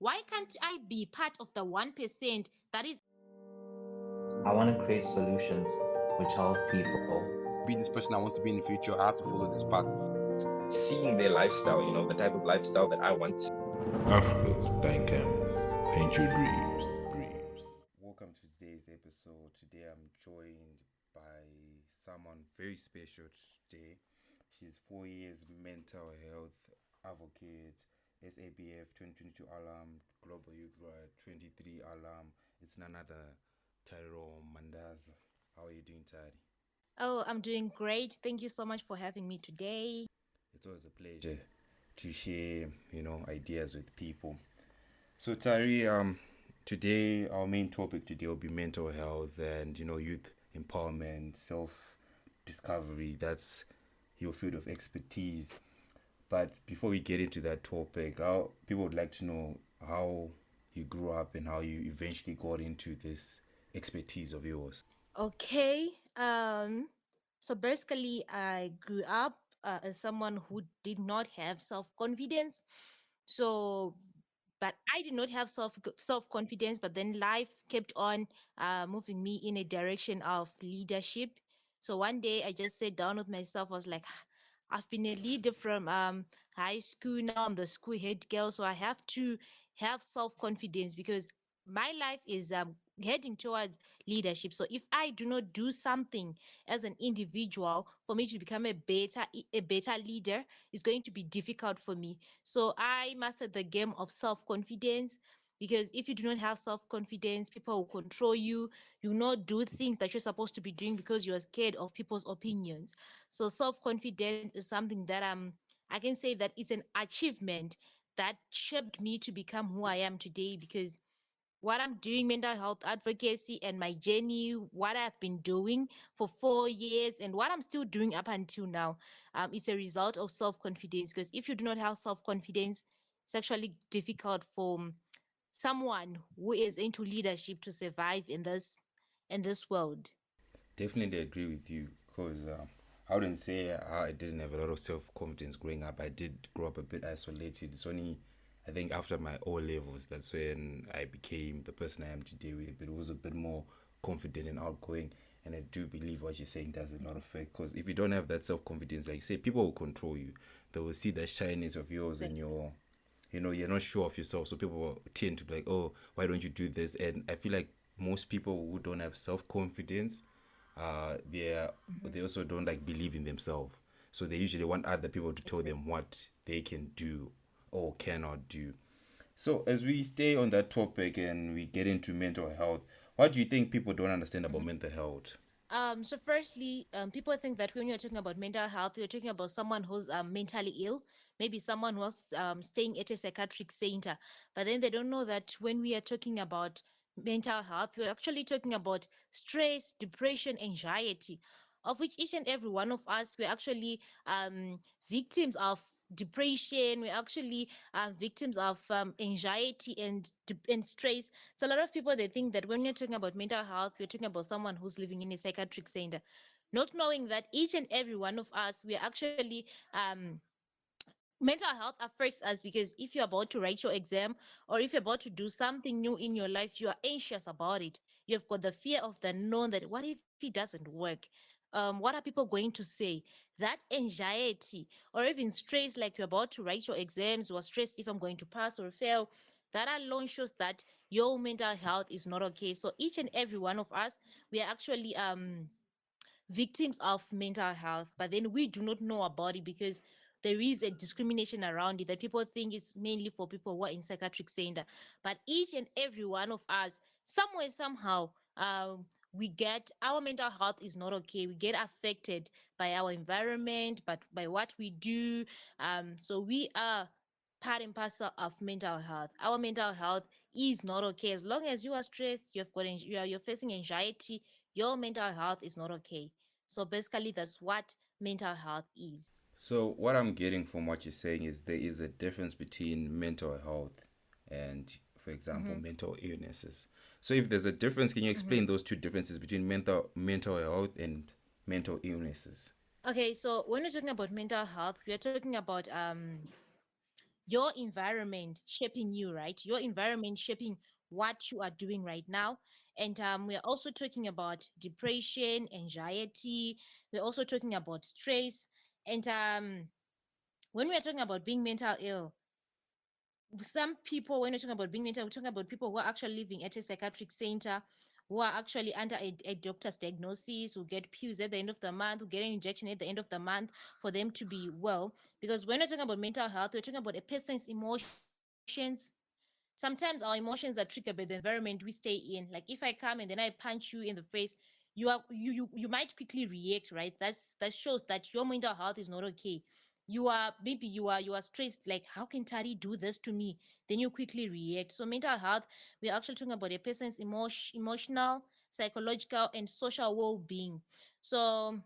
Why can't I be part of the 1% that is? I want to create solutions which help people. Be this person I want to be in the future, I have to follow this path. Seeing their lifestyle, the type of lifestyle that I want. Africa's blank canvas. Paint your dreams. Welcome to today's episode. Today I'm joined by someone very special today. She's 4 years mental health advocate, SABF 2022 alum, Global UGRAD 23 alum. It's none other Tariro Mandaza. How are you doing, Tari? Oh, I'm doing great. Thank you so much for having me today. It's always a pleasure to share, ideas with people. So Tari, today our main topic today will be mental health and youth empowerment, self-discovery. That's your field of expertise. But before we get into that topic, people would like to know how you grew up and how you eventually got into this expertise of yours. Okay. So basically, I grew up as someone who did not have self-confidence. So, but I did not have self-confidence. But then life kept on moving me in a direction of leadership. So one day, I just sat down with myself. I was like, I've been a leader from high school. Now I'm the school head girl. So I have to have self-confidence because my life is heading towards leadership. So if I do not do something as an individual for me to become a better leader, it's going to be difficult for me. So I mastered the game of self-confidence, because if you do not have self-confidence, people will control you. You will not do things that you're supposed to be doing because you are scared of people's opinions. So self-confidence is something that I can say that it's an achievement that shaped me to become who I am today, because what I'm doing, mental health advocacy, and my journey, what I've been doing for 4 years, and what I'm still doing up until now, is a result of self confidence. Because if you do not have self confidence, it's actually difficult for someone who is into leadership to survive in this world. Definitely agree with you because I wouldn't say I didn't have a lot of self confidence growing up. I did grow up a bit isolated. It's only, I think, after my O levels that's when I became the person I am today. But it was a bit more confident and outgoing. And I do believe what you're saying does a lot of effect because if you don't have that self confidence, like you say, people will control you. They will see the shyness of yours and your you're not sure of yourself, so people will tend to be like, oh, why don't you do this? And I feel like most people who don't have self-confidence, they also don't like believe in themselves, so they usually want other people to tell them what they can do or cannot do. So as we stay on that topic and we get into mental health, what do you think people don't understand about mental health? So firstly, people think that when you're talking about mental health, you're talking about someone who's mentally ill, maybe someone who's staying at a psychiatric center. But then they don't know that when we are talking about mental health, we're actually talking about stress, depression, anxiety, of which each and every one of us, we're actually victims of depression. We're actually victims of anxiety and stress. So a lot of people, they think that when you're talking about mental health, we're talking about someone who's living in a psychiatric center, not knowing that each and every one of us, we are actually mental health affects us, because if you're about to write your exam, or if you're about to do something new in your life, you are anxious about it. You've got the fear of the known, that what if it doesn't work? What are people going to say? That anxiety, or even stress, like you're about to write your exams, you are stressed if I'm going to pass or fail. That alone shows that your mental health is not okay. So each and every one of us, we are actually victims of mental health, but then we do not know about it, because there is a discrimination around it, that people think it's mainly for people who are in psychiatric center. But each and every one of us, somewhere, somehow, we get, our mental health is not okay. We get affected by our environment, but by what we do. So we are part and parcel of mental health. Our mental health is not okay. As long as you are stressed, you're facing anxiety, your mental health is not okay. So basically, that's what mental health is. So what I'm getting from what you're saying is there is a difference between mental health and, for example, mental illnesses. So if there's a difference, can you explain those two differences between mental health and mental illnesses? Okay, so when we're talking about mental health, we are talking about your environment shaping you, right? Your environment shaping what you are doing right now. And we're also talking about depression, anxiety. We're also talking about stress. And when we're talking about being mental ill, some people, when we're talking about being mental, we're talking about people who are actually living at a psychiatric center, who are actually under a doctor's diagnosis, who get pills at the end of the month, who get an injection at the end of the month for them to be well. Because when we're talking about mental health, we're talking about a person's emotions. Sometimes our emotions are triggered by the environment we stay in. Like if I come and then I punch you in the face, you might quickly react, right? That shows that your mental health is not okay. You are stressed, like how can Tari do this to me? Then you quickly react. So mental health, we're actually talking about a person's emotional, psychological, and social well-being. So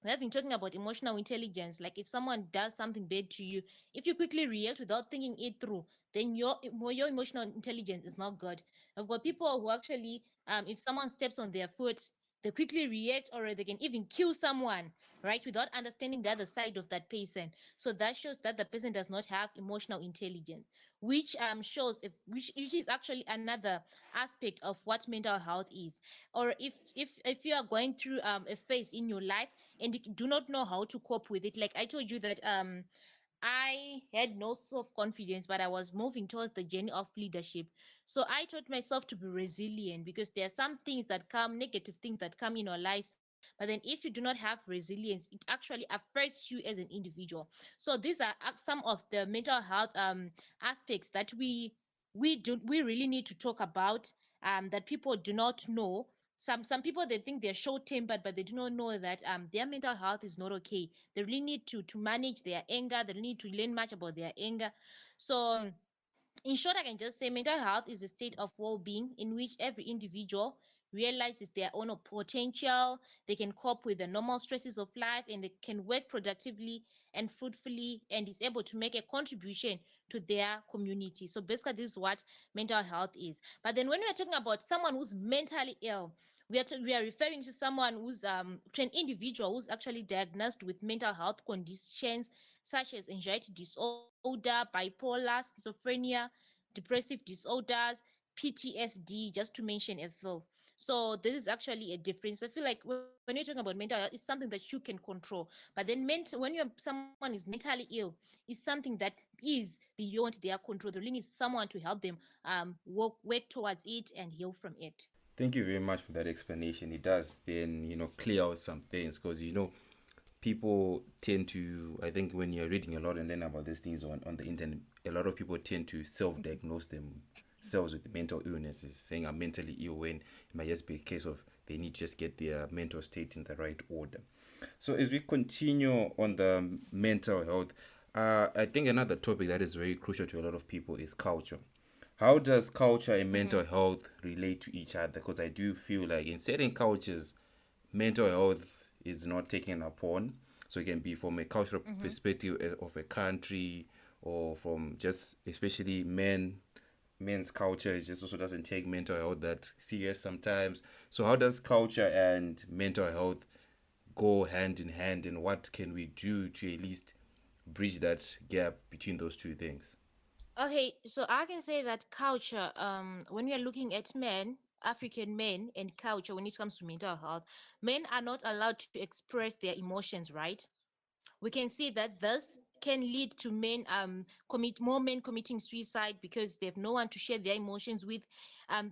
we have been talking about emotional intelligence. Like if someone does something bad to you, if you quickly react without thinking it through, then your emotional intelligence is not good. I've got people who actually, if someone steps on their foot, they quickly react, or they can even kill someone, right, without understanding the other side of that person. So that shows that the person does not have emotional intelligence, which shows if which is actually another aspect of what mental health is. Or if you are going through a phase in your life and you do not know how to cope with it, like I told you that I had no self confidence, but I was moving towards the journey of leadership. So I taught myself to be resilient, because there are some things that come, negative things that come in our lives. But then, if you do not have resilience, it actually affects you as an individual. So these are some of the mental health aspects that we really need to talk about, that people do not know. Some people, they think they're short tempered, but they do not know that their mental health is not okay. They really need to manage their anger. They really need to learn much about their anger. So in short, I can just say mental health is a state of well-being in which every individual realizes their own potential. They can cope with the normal stresses of life, and they can work productively and fruitfully, and is able to make a contribution to their community. So basically, this is what mental health is. But then when we are talking about someone who's mentally ill, we are referring to someone who's to an individual who's actually diagnosed with mental health conditions such as anxiety disorder, bipolar, schizophrenia, depressive disorders, PTSD, just to mention a few. So this is actually a difference. I feel like when you're talking about mental health, it's something that you can control. But then when someone is mentally ill, it's something that is beyond their control. They really need someone to help them work towards it and heal from it. Thank you very much for that explanation. It does then, clear out some things, because, people tend to, I think when you're reading a lot and learning about these things on the internet, a lot of people tend to self-diagnose themselves with mental illnesses, saying I'm mentally ill, when it might just be a case of they need to just get their mental state in the right order. So as we continue on the mental health, I think another topic that is very crucial to a lot of people is culture. How does culture and mental health relate to each other? Because I do feel like in certain cultures, mental health is not taken upon. So it can be from a cultural perspective of a country, or from just especially men's culture. It just also doesn't take mental health that serious sometimes. So how does culture and mental health go hand in hand, and what can we do to at least bridge that gap between those two things? Okay, so I can say that culture, when we are looking at men, African men, and culture, when it comes to mental health, men are not allowed to express their emotions, right? We can see that this can lead to men committing suicide because they have no one to share their emotions with.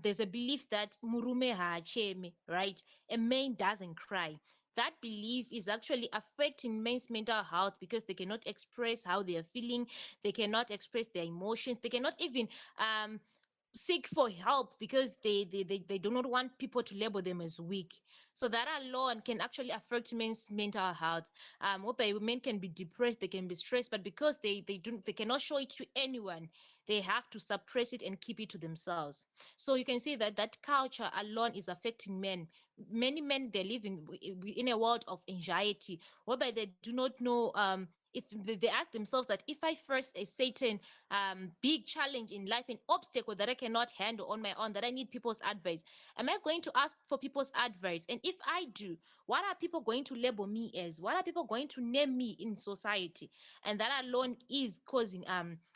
There's a belief that murume haacheme, right? A man doesn't cry. That belief is actually affecting men's mental health because they cannot express how they are feeling. They cannot express their emotions. They cannot even um seek for help because they do not want people to label them as weak. So that alone can actually affect men's mental health. Whereby men can be depressed, they can be stressed, but because they cannot show it to anyone, they have to suppress it and keep it to themselves. So you can see that that culture alone is affecting men. Many men, they're living in a world of anxiety, whereby they do not know if they ask themselves that if I face a certain big challenge in life, an obstacle that I cannot handle on my own, that I need people's advice, am I going to ask for people's advice? And if I do, what are people going to label me as? What are people going to name me in society? And that alone is causing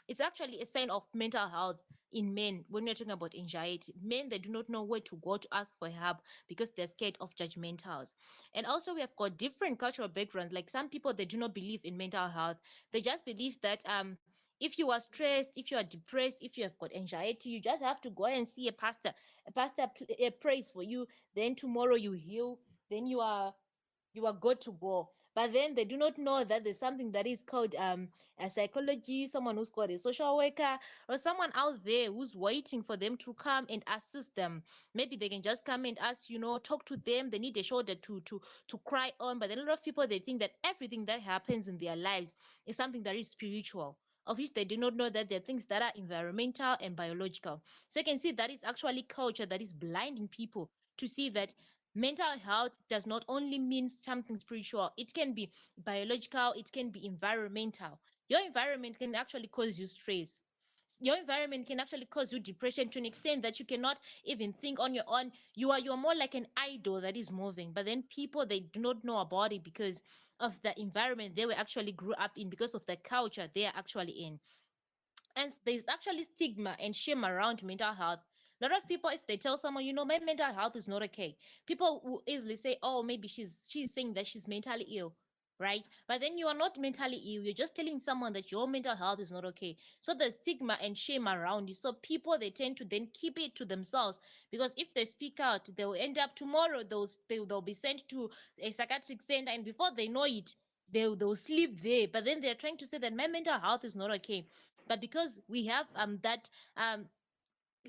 it's actually a sign of mental health in men. When we're talking about anxiety, men, they do not know where to go to ask for help because they're scared of judgmentals. And also we have got different cultural backgrounds. Like some people, they do not believe in mental health. They just believe that if you are stressed, if you are depressed, if you have got anxiety, you just have to go and see a pastor. A pastor prays for you, then tomorrow you heal, then you are good to go. But then they do not know that there's something that is called a psychology, someone who's called a social worker, or someone out there who's waiting for them to come and assist them. Maybe they can just come and ask, talk to them. They need a shoulder to cry on. But then a lot of people, they think that everything that happens in their lives is something that is spiritual, of which they do not know that there are things that are environmental and biological. So you can see that is actually culture that is blinding people to see that mental health does not only mean something spiritual. It can be biological, it can be environmental. Your environment can actually cause you stress. Your environment can actually cause you depression to an extent that you cannot even think on your own. You are more like an idol that is moving. But then people, they do not know about it because of the environment they were actually grew up in, because of the culture they are actually in. And there's actually stigma and shame around mental health. A lot of people, if they tell someone, my mental health is not okay, people will easily say, oh, maybe she's saying that she's mentally ill, right? But then you are not mentally ill, you're just telling someone that your mental health is not okay. So there's stigma and shame around you, so people, they tend to then keep it to themselves, because if they speak out, they'll end up tomorrow, they'll be sent to a psychiatric center, and before they know it, they'll sleep there. But then they're trying to say that my mental health is not okay. But because we have that um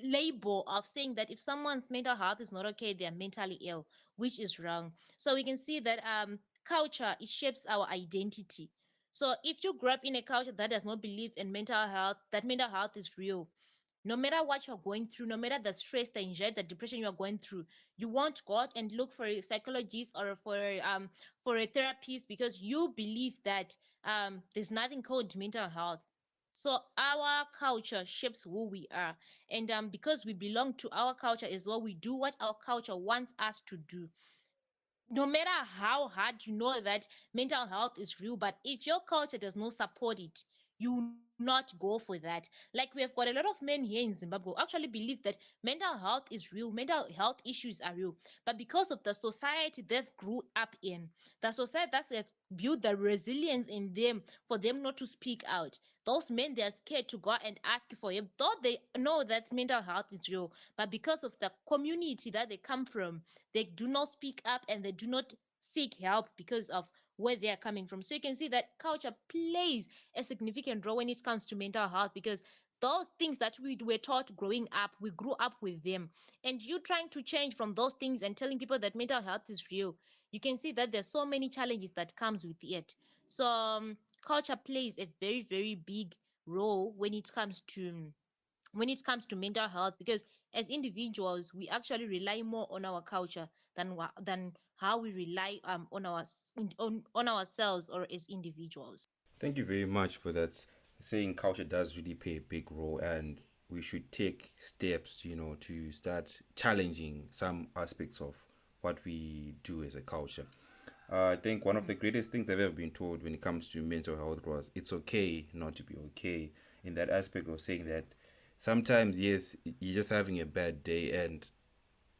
label of saying that if someone's mental health is not okay, they are mentally ill, which is wrong. So we can see that culture, it shapes our identity. So if you grew up in a culture that does not believe in mental health, that mental health is real, no matter what you're going through, no matter the stress, the anxiety, the depression you're going through, you won't go out and look for a psychologist or for a therapist, because you believe that there's nothing called mental health. So our culture shapes who we are, and because we belong to our culture as well, we do what our culture wants us to do. No matter how hard, that mental health is real, but if your culture does not support it, you will not go for that. Like, we have got a lot of men here in Zimbabwe who actually believe that mental health is real, mental health issues are real, but because of the society they've grew up in, the society that's have built the resilience in them for them not to speak out, those men, they are scared to go and ask for help, though they know that mental health is real. But because of the community that they come from, they do not speak up and they do not seek help because of where they are coming from. So you can see that culture plays a significant role when it comes to mental health, because those things that we were taught growing up, we grew up with them. And you trying to change from those things and telling people that mental health is real, you can see that there's so many challenges that comes with it. So culture plays a very, very big role when it comes to mental health, because as individuals, we actually rely more on our culture than how we rely on ourselves or as individuals. Thank you very much for that. Saying culture does really play a big role, and we should take steps, to start challenging some aspects of what we do as a culture. I think one of the greatest things I've ever been told when it comes to mental health was it's okay not to be okay. In that aspect of saying that sometimes, yes, you're just having a bad day, and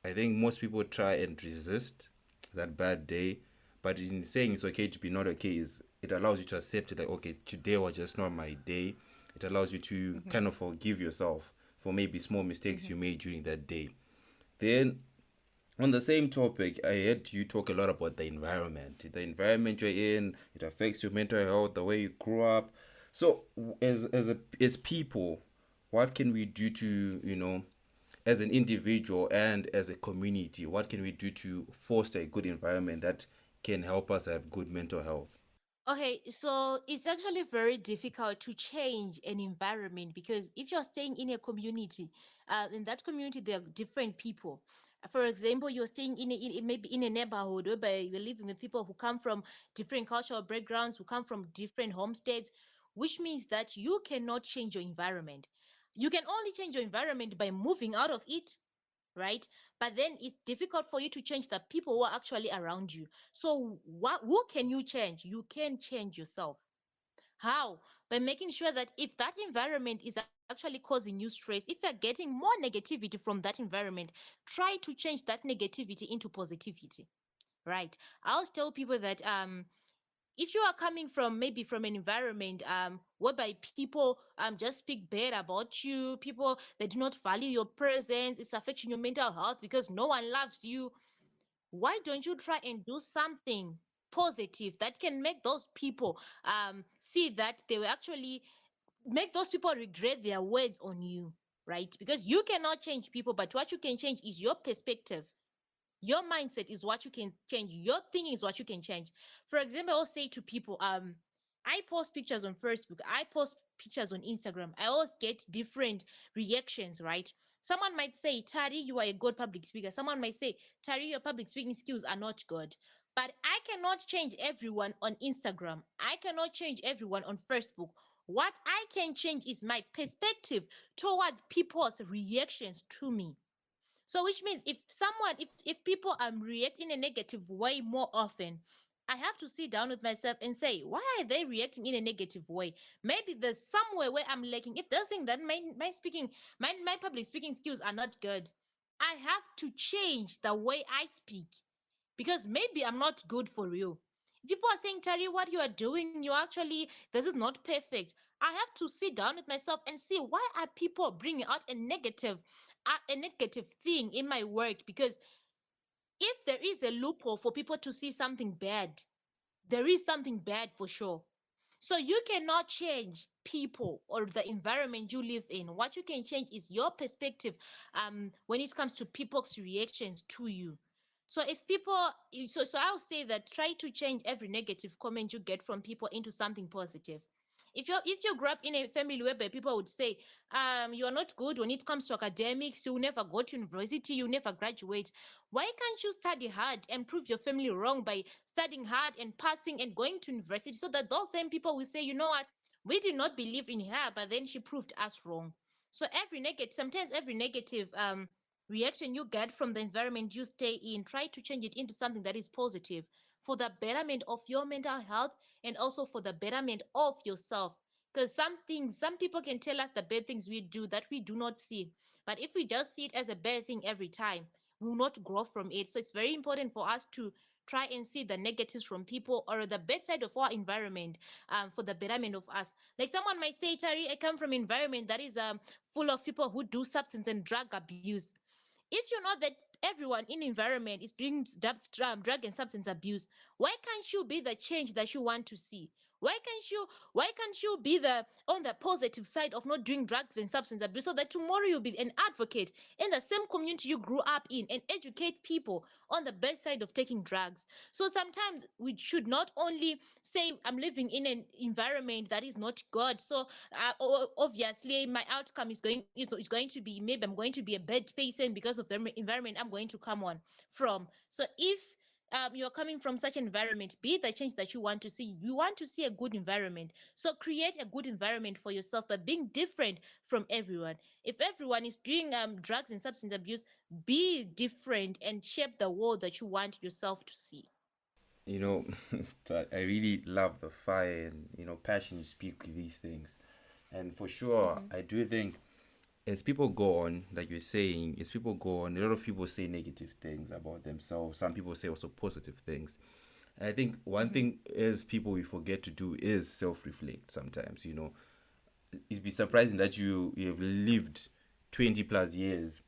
I think most people try and resist that bad day, but in saying it's okay to be not okay, is it allows you to accept it, like, okay, today was just not my day. It allows you to kind of forgive yourself for maybe small mistakes you made during that day. Then on the same topic, I heard you talk a lot about the environment. The environment you're in, it affects your mental health, the way you grew up. So as people, what can we do to, as an individual and as a community, what can we do to foster a good environment that can help us have good mental health? Okay, so it's actually very difficult to change an environment, because if you're staying in a community, in that community there are different people. For example, you're staying maybe in a neighborhood whereby you're living with people who come from different cultural backgrounds, who come from different homesteads, which means that you cannot change your environment. You can only change your environment by moving out of it, right? But then it's difficult for you to change the people who are actually around you. So who can you change? You can change yourself. How? By making sure that if that environment is actually causing you stress, if you're getting more negativity from that environment, try to change that negativity into positivity. Right. I always tell people that if you are coming from maybe from an environment whereby people just speak bad about you, people they do not value your presence, it's affecting your mental health because no one loves you, why don't you try and do something positive that can make those people see that they will actually make those people regret their words on you, right? Because you cannot change people, but what you can change is your perspective. Your mindset is what you can change. Your thinking is what you can change. For example, I'll say to people, I post pictures on Facebook, I post pictures on Instagram. I always get different reactions, right? Someone might say, Tari, you are a good public speaker. Someone might say, Tari, your public speaking skills are not good. But I cannot change everyone on Instagram. I cannot change everyone on Facebook. What I can change is my perspective towards people's reactions to me. So which means if people react in a negative way more often, I have to sit down with myself and say, why are they reacting in a negative way? Maybe there's somewhere where I'm lacking. If they're saying that my public speaking skills are not good, I have to change the way I speak because maybe I'm not good for you. People are saying, Terry, what you are doing, you actually, this is not perfect. I have to sit down with myself and see why are people bringing out a negative thing in my work, because if there is a loophole for people to see something bad, there is something bad for sure. So you cannot change people or the environment you live in. What you can change is your perspective when it comes to people's reactions to you. So if people so I'll say that try to change every negative comment you get from people into something positive. If you grew up in a family whereby people would say you are not good when it comes to academics, you'll never go to university, you'll never graduate, why can't you study hard and prove your family wrong by studying hard and passing and going to university, so that those same people will say, you know what, we did not believe in her, but then she proved us wrong. So sometimes every negative reaction you get from the environment you stay in, try to change it into something that is positive for the betterment of your mental health and also for the betterment of yourself. Because some people can tell us the bad things we do that we do not see, but if we just see it as a bad thing every time, we will not grow from it. So it's very important for us to try and see the negatives from people or the bad side of our environment for the betterment of us. Like someone might say, Tari, I come from an environment that is full of people who do substance and drug abuse. If you know that everyone in environment is doing drug and substance abuse, why can't you be the change that you want to see? Why can't you be the on the positive side of not doing drugs and substance abuse, so that tomorrow you'll be an advocate in the same community you grew up in and educate people on the best side of taking drugs? So sometimes we should not only say I'm living in an environment that is not good, so obviously my outcome is going to be, maybe I'm going to be a bad person because of the environment I'm going to come on from. So if you're coming from such an environment, be the change that you want to see. You want to see a good environment, so create a good environment for yourself by being different from everyone. If everyone is doing drugs and substance abuse, be different and shape the world that you want yourself to see. You know, I really love the fire and passion you speak with these things, and for sure, Mm-hmm. I do think as people go on, like you're saying, as people go on, a lot of people say negative things about themselves. Some people say also positive things. And I think one Mm-hmm. thing as people we forget to do is self-reflect sometimes. It'd be surprising that you have lived 20 plus years,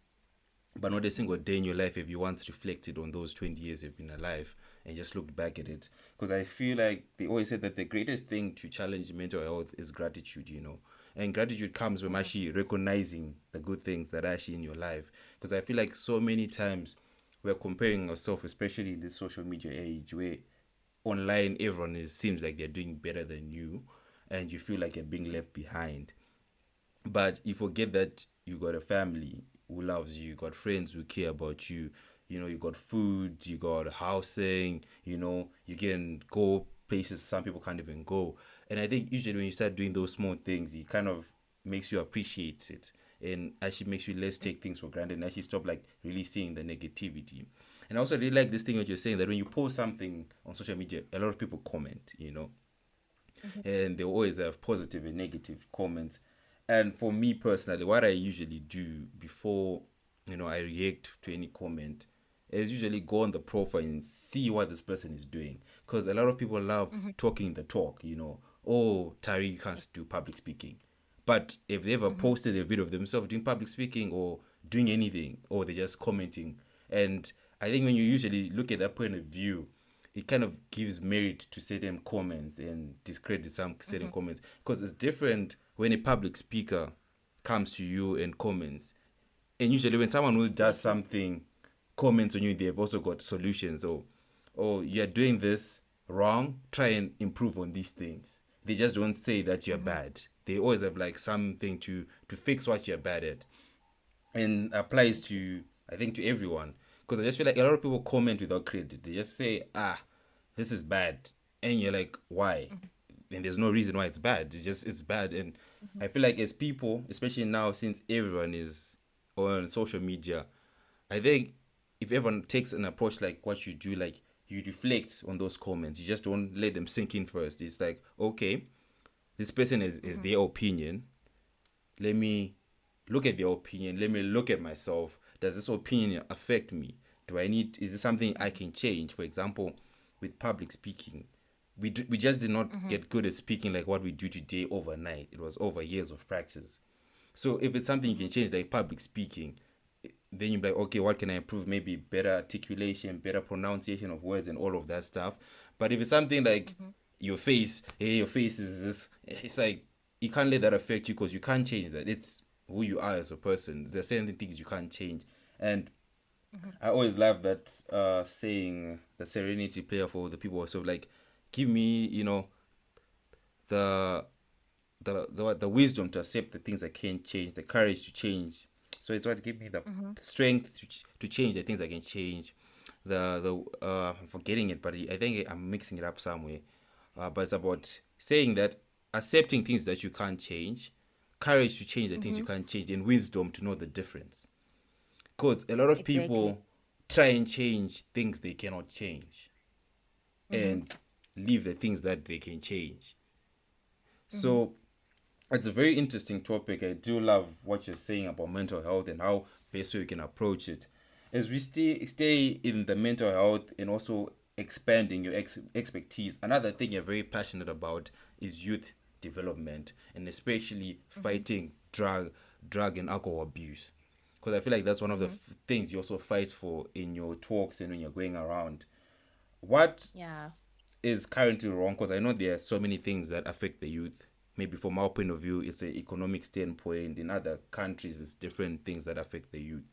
but not a single day in your life have you once reflected on those 20 years you've been alive and just looked back at it. Because I feel like they always said that the greatest thing to challenge mental health is gratitude. And gratitude comes from Mm-hmm. actually recognizing the good things that are actually in your life. Because I feel like so many times we're comparing ourselves, especially in this social media age where online everyone seems like they're doing better than you, and you feel like you're being left behind. But you forget that you got a family who loves you, you got friends who care about you, you got food, you got housing, you can go places some people can't even go. And I think usually when you start doing those small things, it kind of makes you appreciate it, and actually makes you less take things for granted and actually stop like really seeing the negativity. And I also really like this thing that you're saying, that when you post something on social media, a lot of people comment. and they always have positive and negative comments. And for me personally, what I usually do before I react to any comment is usually go on the profile and see what this person is doing, because a lot of people love talking the talk. Oh, Tari can't do public speaking, but if they ever posted a video of themselves doing public speaking or doing anything, or they're just commenting, and I think when you usually look at that point of view, it kind of gives merit to certain comments and discredits some certain comments, because it's different when a public speaker comes to you and comments, and usually when someone who does something comments on you, they've also got solutions. Or you're doing this wrong, try and improve on these things. They just don't say that you're bad. They always have like something to fix what you're bad at, and applies to, I think, to everyone, because I just feel like a lot of people comment without credit. They just say, this is bad, and you're like, why? And there's no reason why it's bad. It's bad. And I feel like as people, especially now since everyone is on social media, I think if everyone takes an approach like what you do, like you reflect on those comments, you just don't let them sink in first. It's like, okay, this person is their opinion. Let me look at their opinion. Let me look at myself. Does this opinion affect me? Is this something I can change? For example, with public speaking, we just did not get good at speaking like what we do today overnight. It was over years of practice. So if it's something you can change, like public speaking, then you're like, okay, what can I improve? Maybe better articulation, better pronunciation of words, and all of that stuff. But if it's something like your face, hey, your face is this, it's like you can't let that affect you, because you can't change that. It's who you are as a person. There's certain things you can't change. And I always love that saying, the serenity prayer for the people. So like, give me, the the wisdom to accept the things I can't change, the courage to change. So it's what give me the strength to change the things I can change. I'm forgetting it, but I think I'm mixing it up somewhere. But it's about saying that accepting things that you can't change, courage to change the things you can't change, and wisdom to know the difference. Because a lot of people try and change things they cannot change, and leave the things that they can change. So it's a very interesting topic. I do love what you're saying about mental health and how best way we can approach it. As we stay in the mental health and also expanding your expertise, another thing you're very passionate about is youth development, and especially fighting drug and alcohol abuse. Because I feel like that's one of the things you also fight for in your talks and when you're going around. What Yeah. is currently wrong? Because I know there are so many things that affect the youth. Maybe from our point of view, it's an economic standpoint. In other countries, it's different things that affect the youth.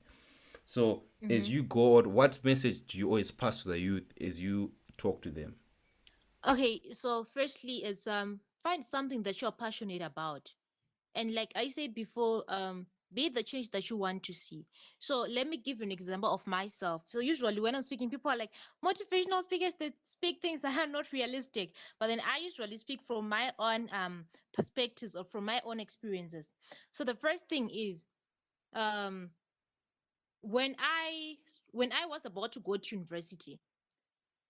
So as you go out, what message do you always pass to the youth as you talk to them? Okay, so firstly, it's find something that you're passionate about. And like I said before, be the change that you want to see. So let me give you an example of myself. So usually when I'm speaking, people are like, motivational speakers that speak things that are not realistic. But then I usually speak from my own perspectives or from my own experiences. So the first thing is, um when I was about to go to university,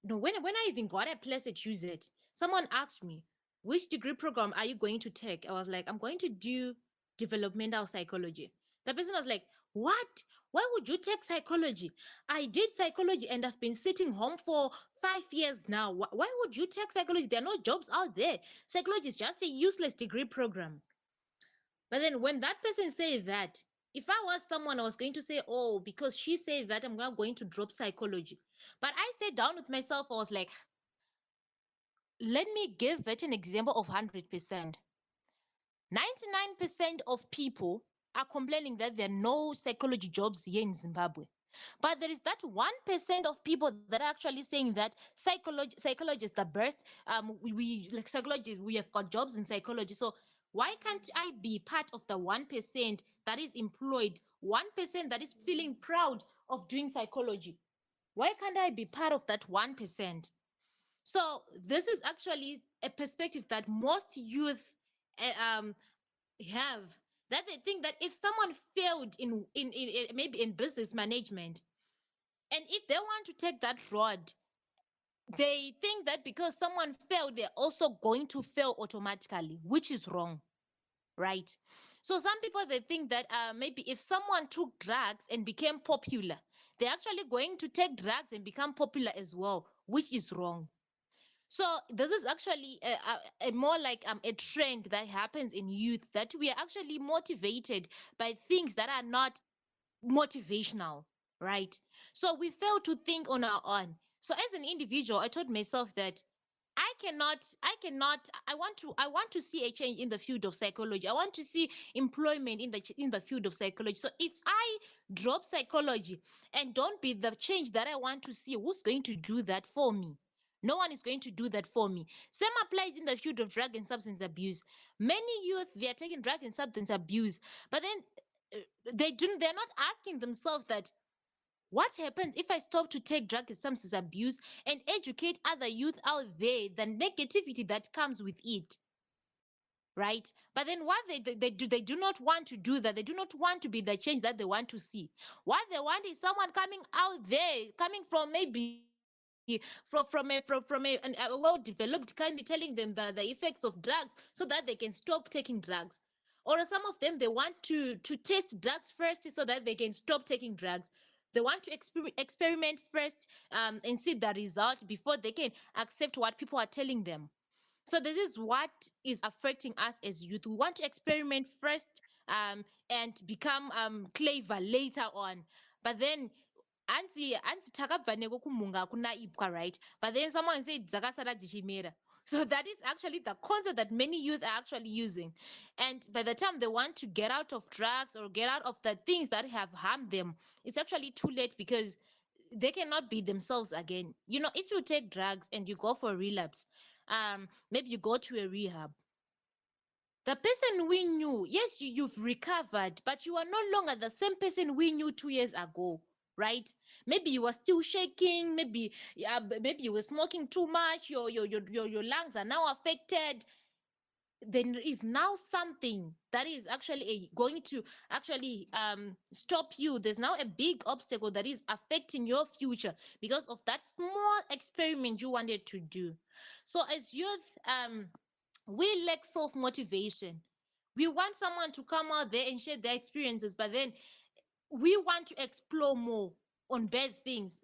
no, when I even got a place at UZ, someone asked me, which degree program are you going to take? I was like, I'm going to do developmental psychology. The person was like, what? Why would you take psychology? I did psychology and I've been sitting home for 5 years now. Why would you take psychology? There are no jobs out there. Psychology is just a useless degree program. But then when that person said that, if I was someone, I was going to say, oh, because she said that, I'm not going to drop psychology. But I sat down with myself, I was like, let me give it an example of 100%. 99% of people are complaining that there are no psychology jobs here in Zimbabwe. But there is that 1% of people that are actually saying that psychology is the best. We like psychology, we have got jobs in psychology. So why can't I be part of the 1% that is employed, 1% that is feeling proud of doing psychology? Why can't I be part of that 1%? So this is actually a perspective that most youth have, that they think that if someone failed maybe in business management, and if they want to take that road, They think that because someone failed, they're also going to fail automatically, which is wrong, right? So some people, they think that maybe if someone took drugs and became popular, they're actually going to take drugs and become popular as well, which is wrong. So this is actually a more like a trend that happens in youth, that we are actually motivated by things that are not motivational, right? So we fail to think on our own. So as an individual, I told myself that I want to see a change in the field of psychology. I want to see employment in the field of psychology. So if I drop psychology and don't be the change that I want to see, who's going to do that for me? No one is going to do that for me. Same applies in the field of drug and substance abuse. Many youth, they are taking drug and substance abuse, but then they're not asking themselves that what happens if I stop to take drug and substance abuse and educate other youth out there, the negativity that comes with it, right? But then what they do not want to do that. They do not want to be the change that they want to see. What they want is someone coming out there, coming from maybe from a well-developed country, telling them the effects of drugs so that they can stop taking drugs. Or some of them, they want to test drugs first so that they can stop taking drugs. They want to experiment first, and see the result before they can accept what people are telling them. So this is what is affecting us as youth. We want to experiment first, and become clever later on. But then anzi takabva neko kumunga kunaipwa, right? But then someone said dzakasara dzichimera. So that is actually the concept that many youth are actually using. And by the time they want to get out of drugs or get out of the things that have harmed them, it's actually too late, because they cannot be themselves again. You know, if you take drugs and you go for a relapse, maybe you go to a rehab, the person we knew, yes, you've recovered, but you are no longer the same person we knew 2 years ago, right? Maybe you were still shaking, maybe, yeah, maybe you were smoking too much, your lungs are now affected. There is now something that is actually going to actually stop you. There's now a big obstacle that is affecting your future because of that small experiment you wanted to do. So as youth, we lack self motivation. We want someone to come out there and share their experiences, but then we want to explore more on bad things,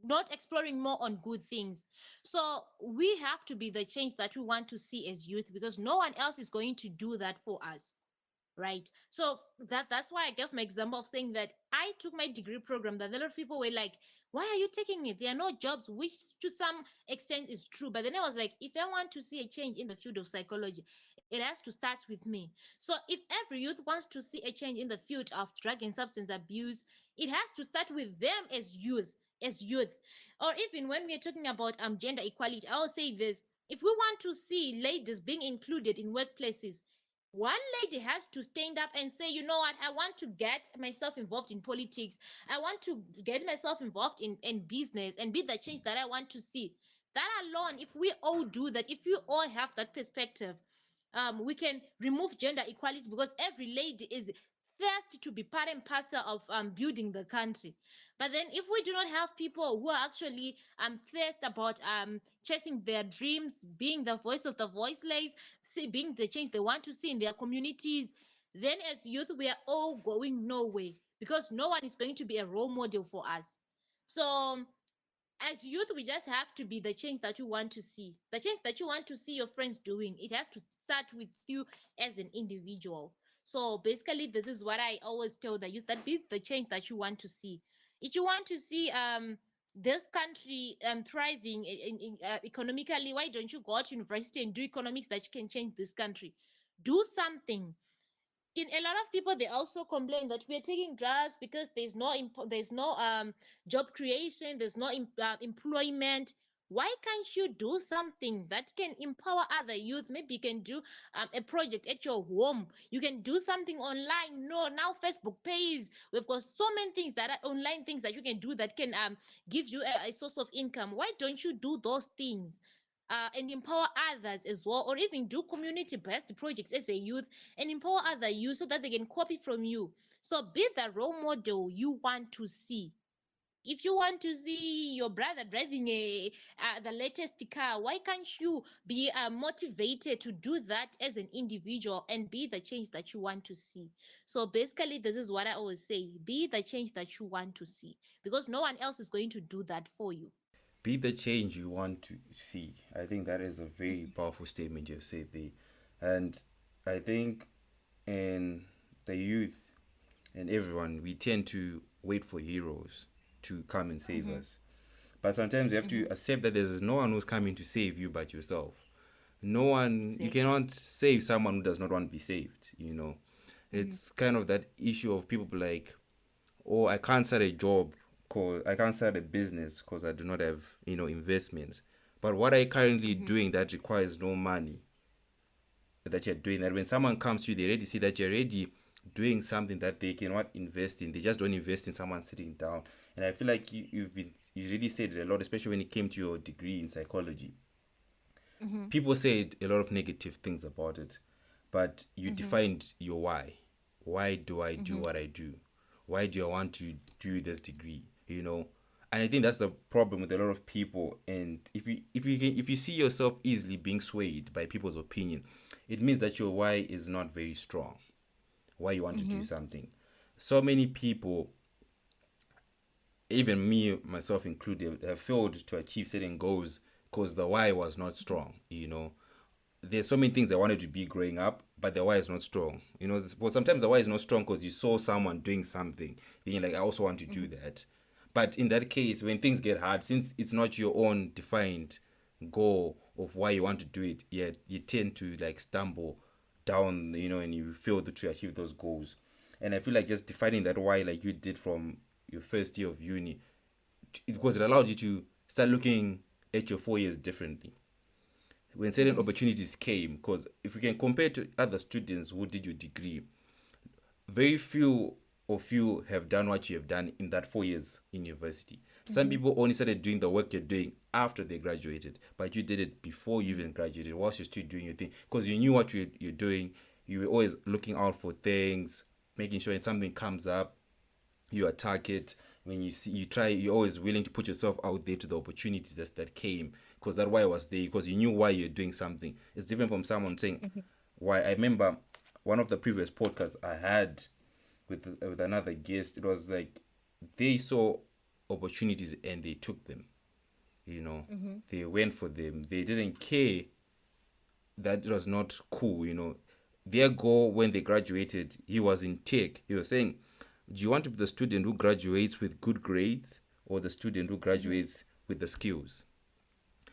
not exploring more on good things. So we have to be the change that we want to see as youth, because no one else is going to do that for us, right? So that's why I gave my example of saying that I took my degree program, that a lot of people were like, why are you taking it? There are no jobs, which to some extent is true. But then I was like, if I want to see a change in the field of psychology, it has to start with me. So if every youth wants to see a change in the field of drug and substance abuse, it has to start with them as youth. Or even when we're talking about gender equality, I'll say this: if we want to see ladies being included in workplaces, one lady has to stand up and say, you know what, I want to get myself involved in politics. I want to get myself involved in business and be the change that I want to see. That alone, if we all do that, if we all have that perspective, we can remove gender equality, because every lady is thirsty to be part and parcel of building the country. But then if we do not have people who are actually thirsty about chasing their dreams, being the voice of the voiceless, being the change they want to see in their communities, then as youth we are all going nowhere, because no one is going to be a role model for us. So as youth, we just have to be the change that you want to see. The change that you want to see your friends doing, it has to start with you as an individual. So basically, this is what I always tell the youth: that be the change that you want to see. If you want to see this country thriving economically, why don't you go to university and do economics that you can change this country? Do something. In a lot of people, they also complain that we're taking drugs because there's no job creation, there's no employment. Why can't you do something that can empower other youth? Maybe you can do a project at your home. You can do something online. No, now Facebook pays. We've got so many things that are online, things that you can do that can give you a source of income. Why don't you do those things and empower others as well? Or even do community based projects as a youth and empower other youth so that they can copy from you. So be the role model you want to see. If you want to see your brother driving the latest car, why can't you be motivated to do that as an individual and be the change that you want to see? So basically, this is what I always say: be the change that you want to see, because no one else is going to do that for you. Be the change you want to see. I think that is a very powerful statement you've said there. And I think in the youth and everyone, we tend to wait for heroes to come and save Mm-hmm. us. But sometimes you have to Mm-hmm. accept that there's no one who's coming to save you but yourself. No one, you Exactly. cannot save someone who does not want to be saved. Mm-hmm. It's kind of that issue of people like, oh, I can't start a job, cause I can't start a business because I do not have, investments. But what are you currently Mm-hmm. doing that requires no money that you're doing? That when someone comes to you, they already see that you're already doing something that they cannot invest in. They just don't invest in someone sitting down. And I feel like you really said it a lot, especially when it came to your degree in psychology. Mm-hmm. People said a lot of negative things about it, but you Mm-hmm. defined your why. Why do I do Mm-hmm. what I do? Why do I want to do this degree? And I think that's the problem with a lot of people. And if you see yourself easily being swayed by people's opinion, it means that your why is not very strong. Why you want to do Mm-hmm. something. So many people, even me myself included, have failed to achieve certain goals because the why was not strong. There's so many things I wanted to be growing up, but the why is not strong. But sometimes the why is not strong because you saw someone doing something, then you're like, I also want to do that. But in that case, when things get hard, since it's not your own defined goal of why you want to do it, yet you tend to like stumble down, and you fail to achieve those goals. And I feel like just defining that why, like you did from your first year of uni, because it allowed you to start looking at your 4 years differently when certain Mm-hmm. opportunities came. Because if you can compare to other students who did your degree, very few of you have done what you have done in that 4 years in university. Some Mm-hmm. people only started doing the work you're doing after they graduated, but you did it before you even graduated, whilst you're still doing your thing, because you knew what you're doing. You were always looking out for things, making sure when something comes up, you attack it. When you try, you're always willing to put yourself out there to the opportunities that came, because that why was there, because you knew why you're doing something. It's different from someone saying why. I remember one of the previous podcasts I had with another guest. It was like they saw opportunities and they took them. Mm-hmm. They went for them. They didn't care that it was not cool. Their goal when they graduated, he was in tech. He was saying, do you want to be the student who graduates with good grades or the student who Mm-hmm. graduates with the skills?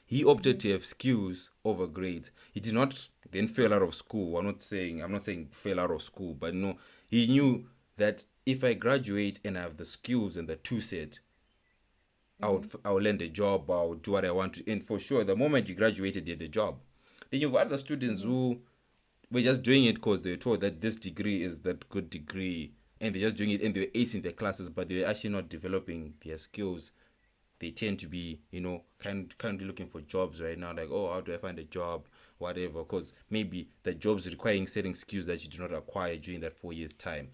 He opted Mm-hmm. to have skills over grades. He did not then fail out of school. I'm not saying fail out of school, but no, he knew that if I graduate and I have the skills and the two set, Mm-hmm. I will land a job, I'll do what I want to. And for sure, the moment you graduated, you had a job. Then you've other students Mm-hmm. who were just doing it because they were told that this degree is that good degree, and they're just doing it and they're acing their classes, but they're actually not developing their skills. They tend to be, kind of looking for jobs right now, like, oh, how do I find a job, whatever, because maybe the jobs requiring certain skills that you do not acquire during that 4 years time.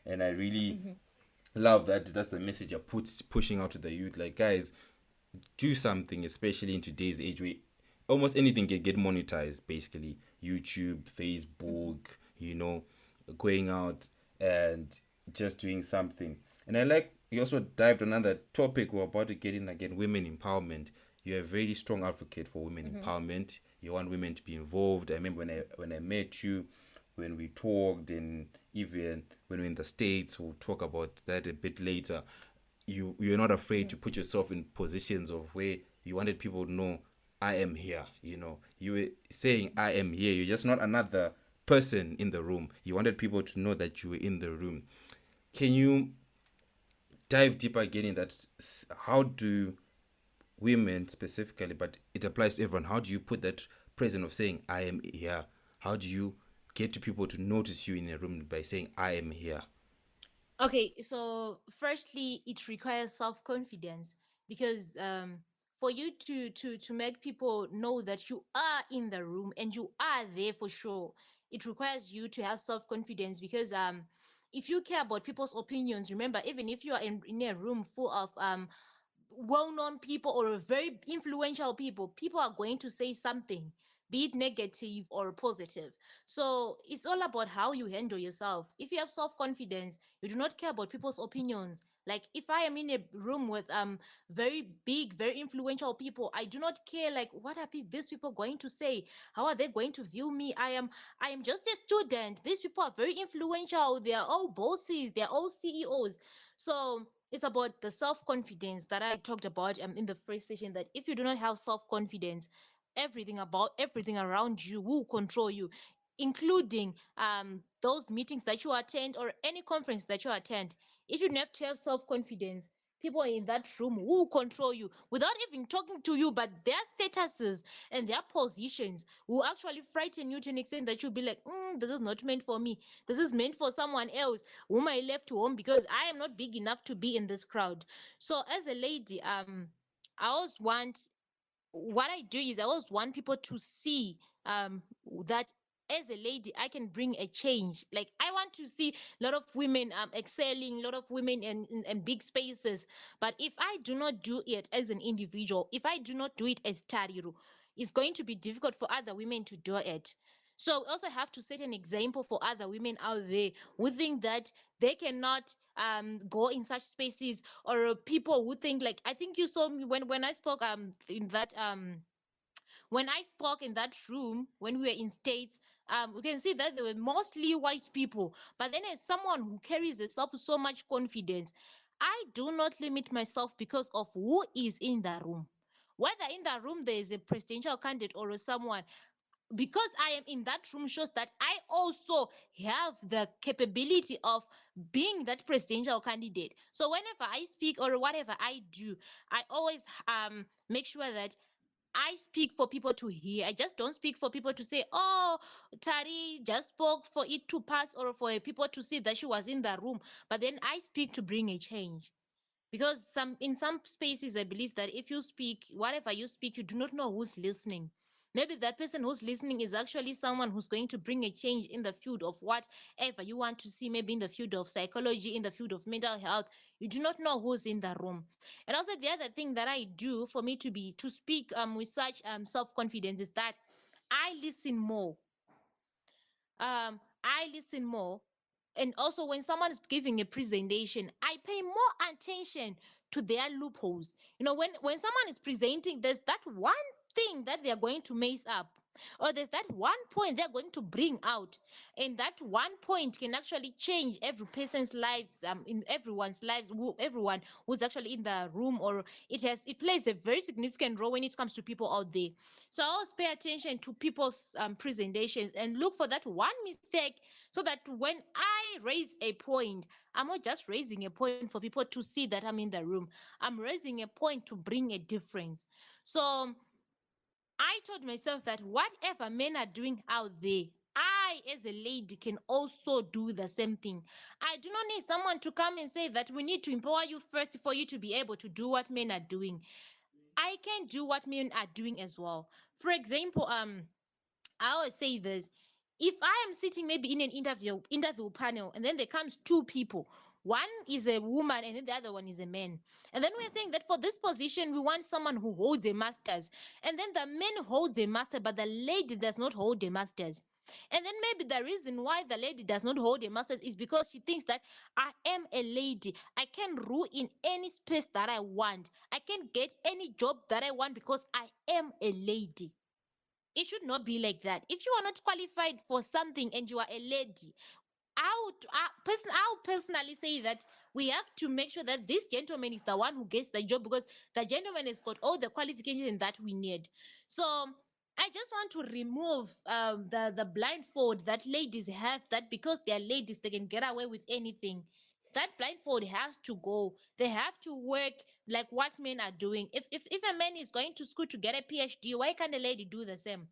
And I really Mm-hmm. love that that's the message you're pushing out to the youth, like, guys, do something, especially in today's age where almost anything can get monetized, basically. YouTube, Facebook, you know, going out and just doing something. And I like you also dived on another topic we're about to get in again, women empowerment. You're a very strong advocate for women Mm-hmm. empowerment. You want women to be involved. I remember when I met you, when we talked, and even when we're in the States, we'll talk about that a bit later. You're not afraid to put yourself in positions of where you wanted people to know, I am here. You were saying, I am here. You're just not another person in the room. You wanted people to know that you were in the room. Can you dive deeper again in that? How do women specifically, but it applies to everyone, how do you put that present of saying, I am here? How do you get to people to notice you in a room by saying, I am here? Okay, so firstly, it requires self-confidence, because for you to make people know that you are in the room and you are there for sure, it requires you to have self-confidence, because if you care about people's opinions, remember, even if you are in a room full of well-known people or very influential people, people are going to say something, be it negative or positive. So it's all about how you handle yourself. If you have self-confidence, you do not care about people's opinions. Like if I am in a room with very big, very influential people, I do not care like what are these people going to say, how are they going to view me. I am just a student. These people are very influential, they are all bosses, they're all CEOs. So it's about the self-confidence that I talked about in the first session, that if you do not have self-confidence, everything around you will control you, including those meetings that you attend or any conference that you attend. If you have to have self-confidence, people in that room will control you without even talking to you, but their statuses and their positions will actually frighten you to an extent that you'll be like, this is not meant for me, this is meant for someone else whom I left home because I am not big enough to be in this crowd. So as a lady, I always want what I do is I always want people to see that as a lady I can bring a change. Like I want to see a lot of women excelling, a lot of women in big spaces. But if I do not do it as an individual, if I do not do it as Tariro, it's going to be difficult for other women to do it. So we also have to set an example for other women out there who think that they cannot go in such spaces, or people who think like, I think you saw me when I spoke in that when I spoke in that room when we were in States. We can see that there were mostly white people. But then, as someone who carries herself with so much confidence, I do not limit myself because of who is in the room. Whether in the room there is a presidential candidate or someone, because I am in that room shows that I also have the capability of being that presidential candidate. So whenever I speak or whatever I do, I always make sure that I speak for people to hear. I just don't speak for people to say, oh, Tari just spoke for it to pass or for people to see that she was in the room. But then I speak to bring a change. Because in some spaces I believe that if you speak, whatever you speak, you do not know who's listening. Maybe that person who's listening is actually someone who's going to bring a change in the field of whatever you want to see, maybe in the field of psychology, in the field of mental health. You do not know who's in the room. And also the other thing that I do for me to speak with such self-confidence is that I listen more. I listen more. And also, when someone is giving a presentation, I pay more attention to their loopholes. When someone is presenting, there's that one thing that they are going to mess up, or there's that one point they're going to bring out, and that one point can actually change every person's lives, in everyone's lives, everyone who's actually in the room, or it plays a very significant role when it comes to people out there. So I always pay attention to people's presentations and look for that one mistake, so that when I raise a point, I'm not just raising a point for people to see that I'm in the room. I'm raising a point to bring a difference. So I told myself that whatever men are doing out there, I, as a lady, can also do the same thing. I do not need someone to come and say that we need to empower you first for you to be able to do what men are doing. I can do what men are doing as well. For example, I always say this. If I am sitting maybe in an interview panel, and then there comes two people, one is a woman and then the other one is a man, and then we're saying that for this position we want someone who holds a master's, and then the man holds a master but the lady does not hold a master's. And then maybe the reason why the lady does not hold a master's is because she thinks that I am a lady, I can rule in any space that I want, I can get any job that I want because I am a lady. It should not be like that. If you are not qualified for something and you are a lady, I'll personally say that we have to make sure that this gentleman is the one who gets the job, because the gentleman has got all the qualifications that we need. So I just want to remove the blindfold that ladies have, that because they are ladies they can get away with anything. That blindfold has to go. They have to work like what men are doing. If a man is going to school to get a PhD, why can't a lady do the same?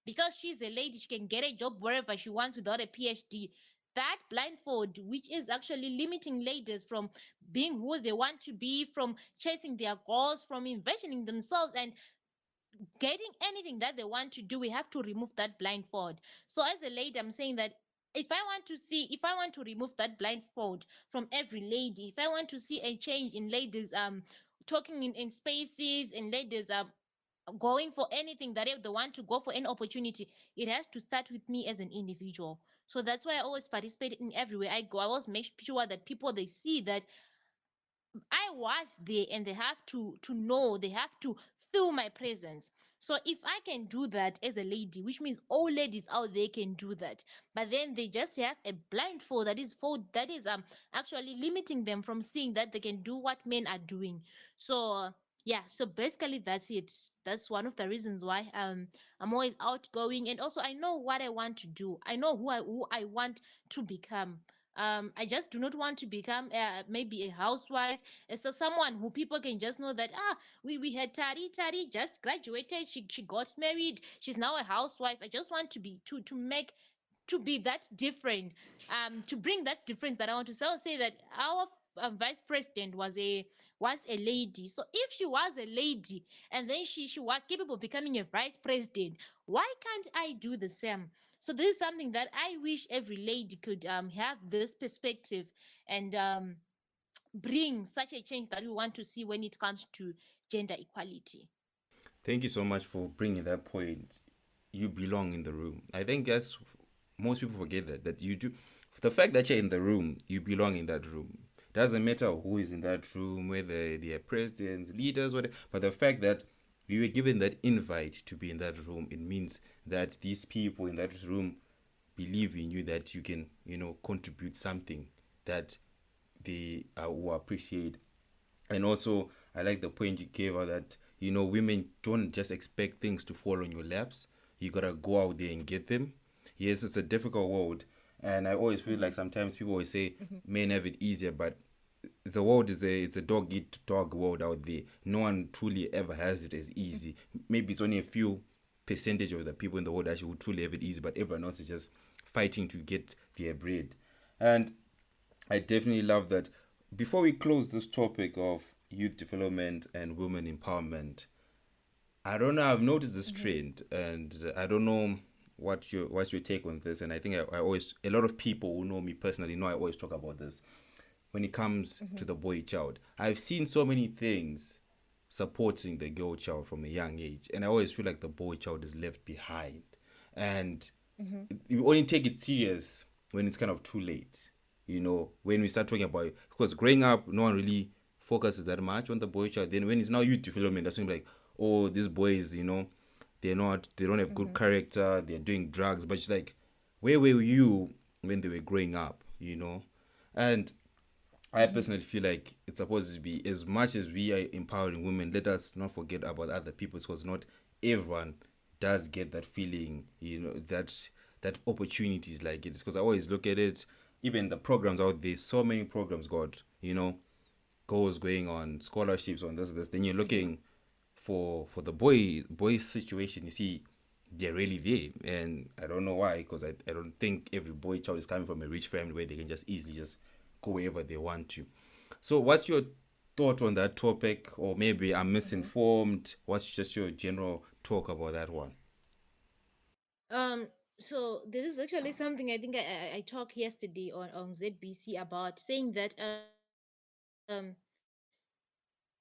Because she's a lady, she can get a job wherever she wants without a PhD. That blindfold, which is actually limiting ladies from being who they want to be, from chasing their goals, from envisioning themselves and getting anything that they want to do, we have to remove that blindfold. So as a lady, I'm saying that if I want to remove that blindfold from every lady, if I want to see a change in ladies talking in spaces, and ladies going for anything that if they want to go for any opportunity, it has to start with me as an individual. So that's why I always participate in everywhere I go. I always make sure that people, they see that I was there, and they have to know, they have to feel my presence. So if I can do that as a lady, which means all ladies out there can do that, but then they just have a blindfold that is actually limiting them from seeing that they can do what men are doing. So yeah, so basically that's it. That's one of the reasons why I'm always outgoing, and also I know what I want to do. I know who I want to become. I just do not want to become maybe a housewife. So someone who people can just know that we had Tari just graduated, she got married, she's now a housewife. I just want to be to make to be that different, to bring that difference that I want to say that our vice president was a lady. So if she was a lady, and then she was capable of becoming a vice president, why can't I do the same? So this is something that I wish every lady could have this perspective, and bring such a change that we want to see when it comes to gender equality. Thank you so much for bringing that point. You belong in the room. I think that's most people forget that you do. The fact that you're in the room, you belong in that room. Doesn't matter who is in that room, whether they are presidents, leaders, whatever. But the fact that you were given that invite to be in that room, it means that these people in that room believe in you, that you can, contribute something that they will appreciate. And also, I like the point you gave out that, women don't just expect things to fall on your laps. You gotta go out there and get them. Yes, it's a difficult world. And I always feel like sometimes people always say men have it easier, but the world it's a dog eat dog world out there. No one truly ever has it as easy. Maybe it's only a few percentage of the people in the world actually who truly have it easy, but everyone else is just fighting to get their bread. And I definitely love that. Before we close this topic of youth development and women empowerment, I don't know. I've noticed this trend, and I don't know what's your take on this. And I think I always, a lot of people who know me personally know I always talk about this when it comes to the boy child. I've seen so many things supporting the girl child from a young age, and I always feel like the boy child is left behind, and you only take it serious when it's kind of too late. When we start talking about it, because growing up, no one really focuses that much on the boy child. Then when it's now youth development, that's when like, oh, these boys, they don't have good character, they're doing drugs. But it's like, where were you when they were growing up? And I personally feel like it's supposed to be, as much as we are empowering women, let us not forget about other people, because not everyone does get that feeling, that opportunities like it. Because I always look at it, even the programs out there, so many programs got, goals going on, scholarships on this. Then you're looking for the boy situation. You see, they're really there, and I don't know why. Because I don't think every boy child is coming from a rich family where they can just easily just go wherever they want to. So what's your thought on that topic? Or maybe I'm misinformed. What's just your general talk about that one? Um, so this is actually something I think I talked yesterday on ZBC about, saying that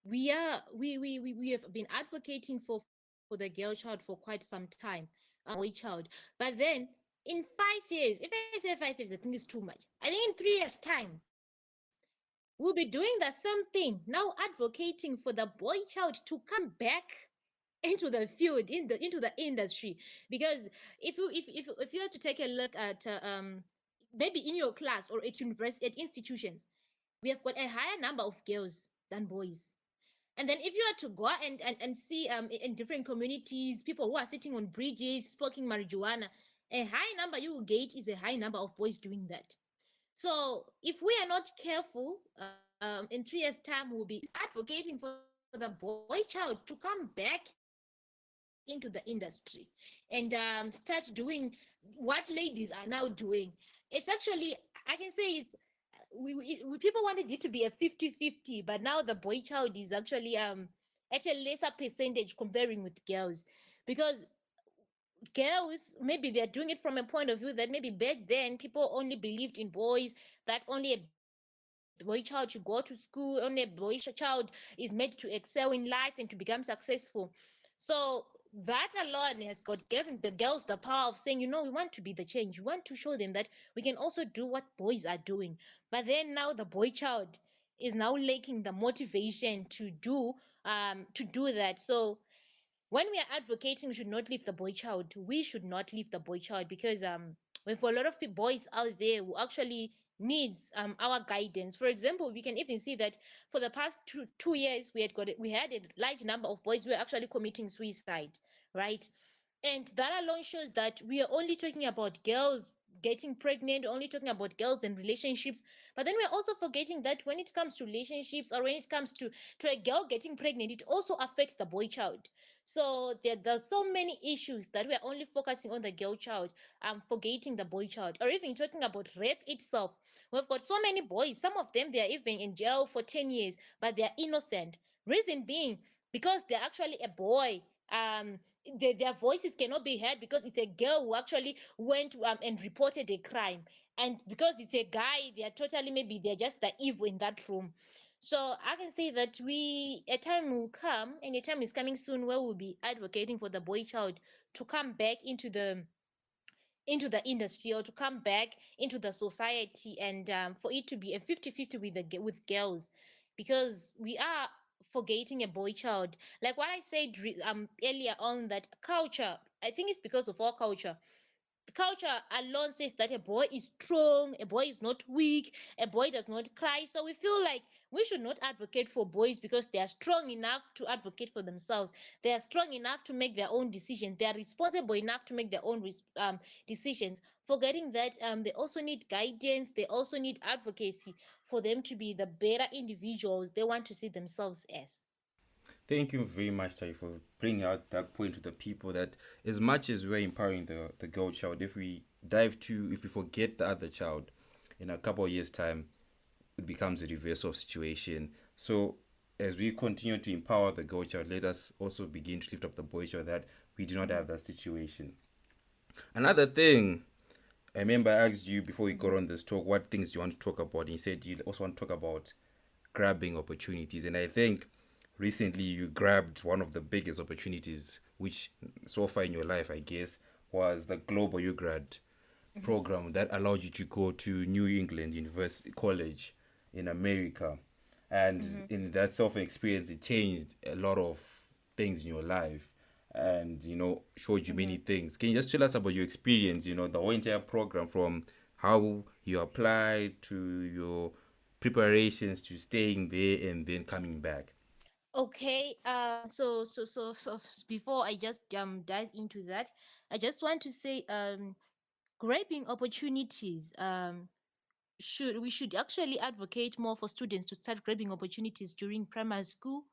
we have been advocating for the girl child for quite some time, boy child. But then in 5 years, if I say 5 years, I think it's too much. I think in 3 years' time, we'll be doing the same thing, now advocating for the boy child to come back into the field, into the industry. Because if you are to take a look at maybe in your class or at university, at institutions, we have got a higher number of girls than boys. And then if you are to go and see in different communities, people who are sitting on bridges smoking marijuana, a high number you will get is a high number of boys doing that. So if we are not careful, in 3 years' time, we'll be advocating for the boy child to come back into the industry, and start doing what ladies are now doing. It's actually, I can say it's, people wanted it to be a 50-50, but now the boy child is actually at a lesser percentage comparing with girls. Because girls, maybe they're doing it from a point of view that maybe back then people only believed in boys, that only a boy child should go to school, only a boy child is made to excel in life and to become successful. So that alone has got given the girls the power of saying, we want to be the change. We want to show them that we can also do what boys are doing. But then now the boy child is now lacking the motivation to do that. So when we are advocating we should not leave the boy child, we should not leave the boy child, because when for a lot of boys out there who actually needs our guidance. For example, we can even see that for the past 2 years we had a large number of boys who were actually committing suicide, right? And that alone shows that we are only talking about girls getting pregnant, only talking about girls and relationships. But then we're also forgetting that when it comes to relationships, or when it comes to a girl getting pregnant, it also affects the boy child. So there's so many issues that we're only focusing on the girl child, forgetting the boy child. Or even talking about rape itself, we've got so many boys, some of them they are even in jail for 10 years, but they're innocent. Reason being, because they're actually a boy. Their voices cannot be heard because it's a girl who actually went and reported a crime. And because it's a guy, they are totally, maybe they're just the evil in that room. So I can say that a time will come, and a time is coming soon, where we'll be advocating for the boy child to come back into the industry, or to come back into the society, and for it to be a 50-50 with girls, because we are forgetting a boy child. Like what I said earlier on, that culture, I think it's because of our culture. Culture alone says that a boy is strong, a boy is not weak, a boy does not cry. So we feel like we should not advocate for boys because they are strong enough to advocate for themselves. They are strong enough to make their own decisions. They are responsible enough to make their own decisions. Forgetting that they also need guidance, they also need advocacy for them to be the better individuals they want to see themselves as. Thank you very much, Tari, for bringing out that point to the people that as much as we're empowering the girl child, if we forget the other child, in a couple of years' time, it becomes a reverse of situation. So as we continue to empower the girl child, let us also begin to lift up the boy child that we do not have that situation. Another thing, I remember I asked you before we got on this talk, what things do you want to talk about? And you said you also want to talk about grabbing opportunities. And I think recently you grabbed one of the biggest opportunities, which so far in your life, I guess, was the Global UGRAD program that allowed you to go to New England University College in America. And in that self experience, it changed a lot of things in your life and, showed you many things. Can you just tell us about your experience, the whole entire program, from how you applied to your preparations to staying there and then coming back? Okay, so before I just dive into that, I just want to say grabbing opportunities, should we should actually advocate more for students to start grabbing opportunities during primary school,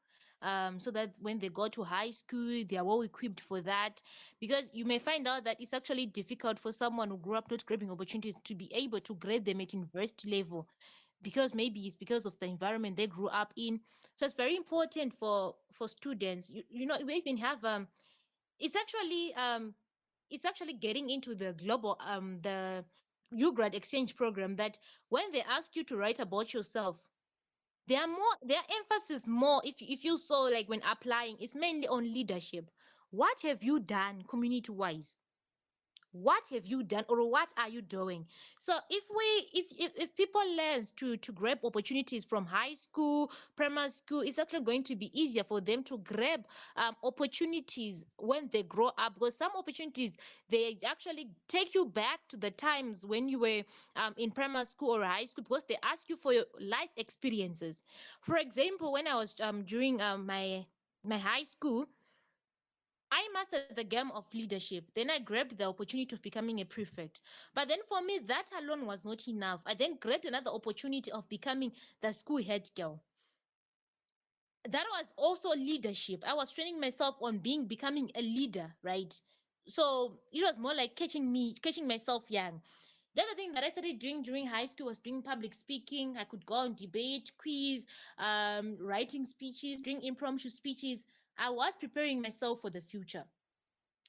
so that when they go to high school they are well equipped for that. Because you may find out that it's actually difficult for someone who grew up not grabbing opportunities to be able to grab them at university level, because maybe it's because of the environment they grew up in. So it's very important for students. We even have it's actually getting into the global the UGRAD exchange program, that when they ask you to write about yourself, their emphasis more, if you saw, like when applying, it's mainly on leadership. What have you done community wise? What have you done, or what are you doing? So if people learn to grab opportunities from high school, primary school, it's actually going to be easier for them to grab opportunities when they grow up, because some opportunities, they actually take you back to the times when you were in primary school or high school, because they ask you for your life experiences. For example, when I was during my high school, I mastered the game of leadership. Then I grabbed the opportunity of becoming a prefect. But then for me, that alone was not enough. I then grabbed another opportunity of becoming the school head girl. That was also leadership. I was training myself on becoming a leader, right? So it was more like catching myself young. The other thing that I started doing during high school was doing public speaking. I could go on debate, quiz, writing speeches, doing impromptu speeches. I was preparing myself for the future.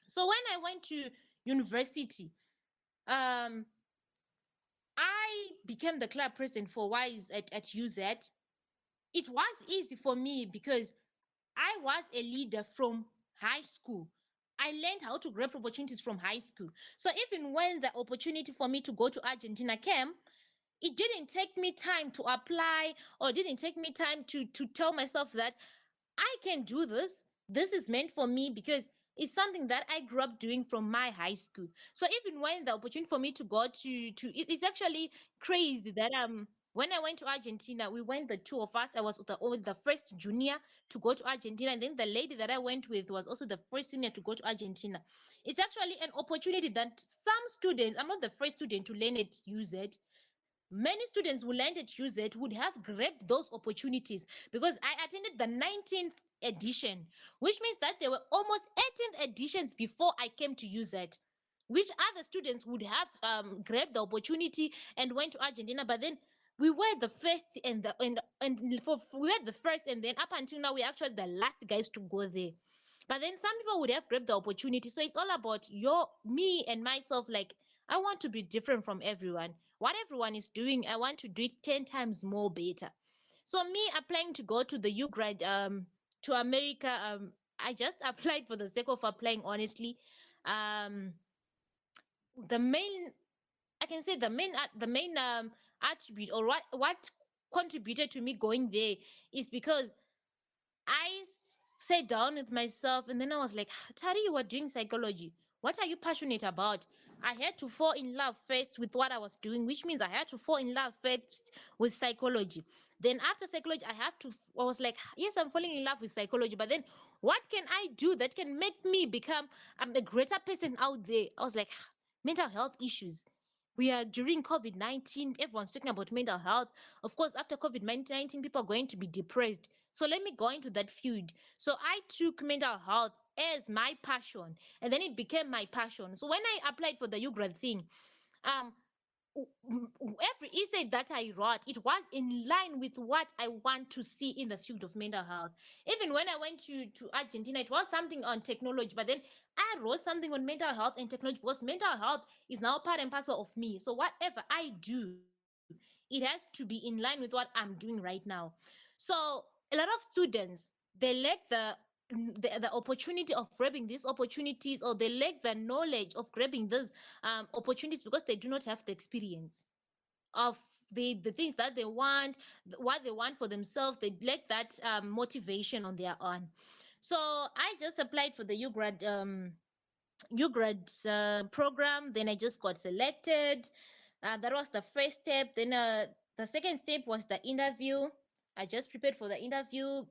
So when I went to university, um, I became the club president for WISE at UZ. It was easy for me because I was a leader from high school. I learned how to grab opportunities from high school. So even when the opportunity for me to go to Argentina came, it didn't take me time to apply or didn't take me time to tell myself that I can do this. This is meant for me because it's something that I grew up doing from my high school. So even when the opportunity for me to go it's actually crazy that when I went to Argentina, we went the two of us. I was the first junior to go to Argentina, and then the lady that I went with was also the first senior to go to Argentina. It's actually an opportunity that some students, I'm not the first student to learn at UZ, many students who landed at UZ would have grabbed those opportunities because I attended the 19th edition, which means that there were almost 18th editions before I came to UZ, which other students would have grabbed the opportunity and went to Argentina. But then we were the first we were the first, and then up until now we're actually the last guys to go there. But then some people would have grabbed the opportunity. So it's all about me and myself. Like, I want to be different from everyone. What everyone is doing, I want to do it 10 times more better. So me applying to go to the UGRAD to America, I just applied for the sake of applying, honestly. Um the main I can say the main attribute, or what contributed to me going there, is because sat down with myself and then I was like, Tari, you were doing psychology. What are you passionate about? I had to fall in love first with what I was doing, which means I had to fall in love first with psychology. Then after psychology, I was like, yes, I'm falling in love with psychology, but then what can I do that can make me become a greater person out there? I was like, mental health issues. We are during COVID-19, everyone's talking about mental health. Of course, after COVID-19, people are going to be depressed. So let me go into that field. So I took mental health as my passion, and then it became my passion. So when I applied for the UGRAD thing, um, every essay that I wrote, it was in line with what I want to see in the field of mental health. Even when I went to Argentina, it was something on technology, but then I wrote something on mental health and technology because mental health is now part and parcel of me. So whatever I do, it has to be in line with what I'm doing right now. So a lot of students, they lack the opportunity of grabbing these opportunities, or they lack the knowledge of grabbing these opportunities because they do not have the experience of the things that they want, what they want for themselves. They lack that motivation on their own. So I just applied for the UGRAD program. Then I just got selected. That was the first step. Then the second step was the interview. I just prepared for the interview.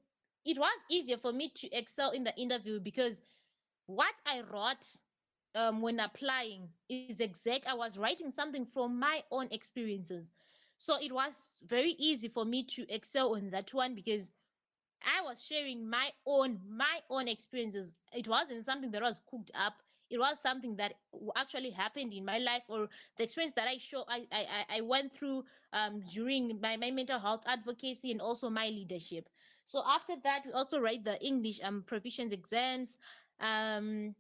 It was easier for me to excel in the interview because what I wrote when applying is exact. I was writing something from my own experiences. So it was very easy for me to excel on that one because I was sharing my own experiences. It wasn't something that was cooked up. It was something that actually happened in my life, or the experience that I went through during my mental health advocacy and also my leadership. So after that, we also write the English proficiency exams. Um,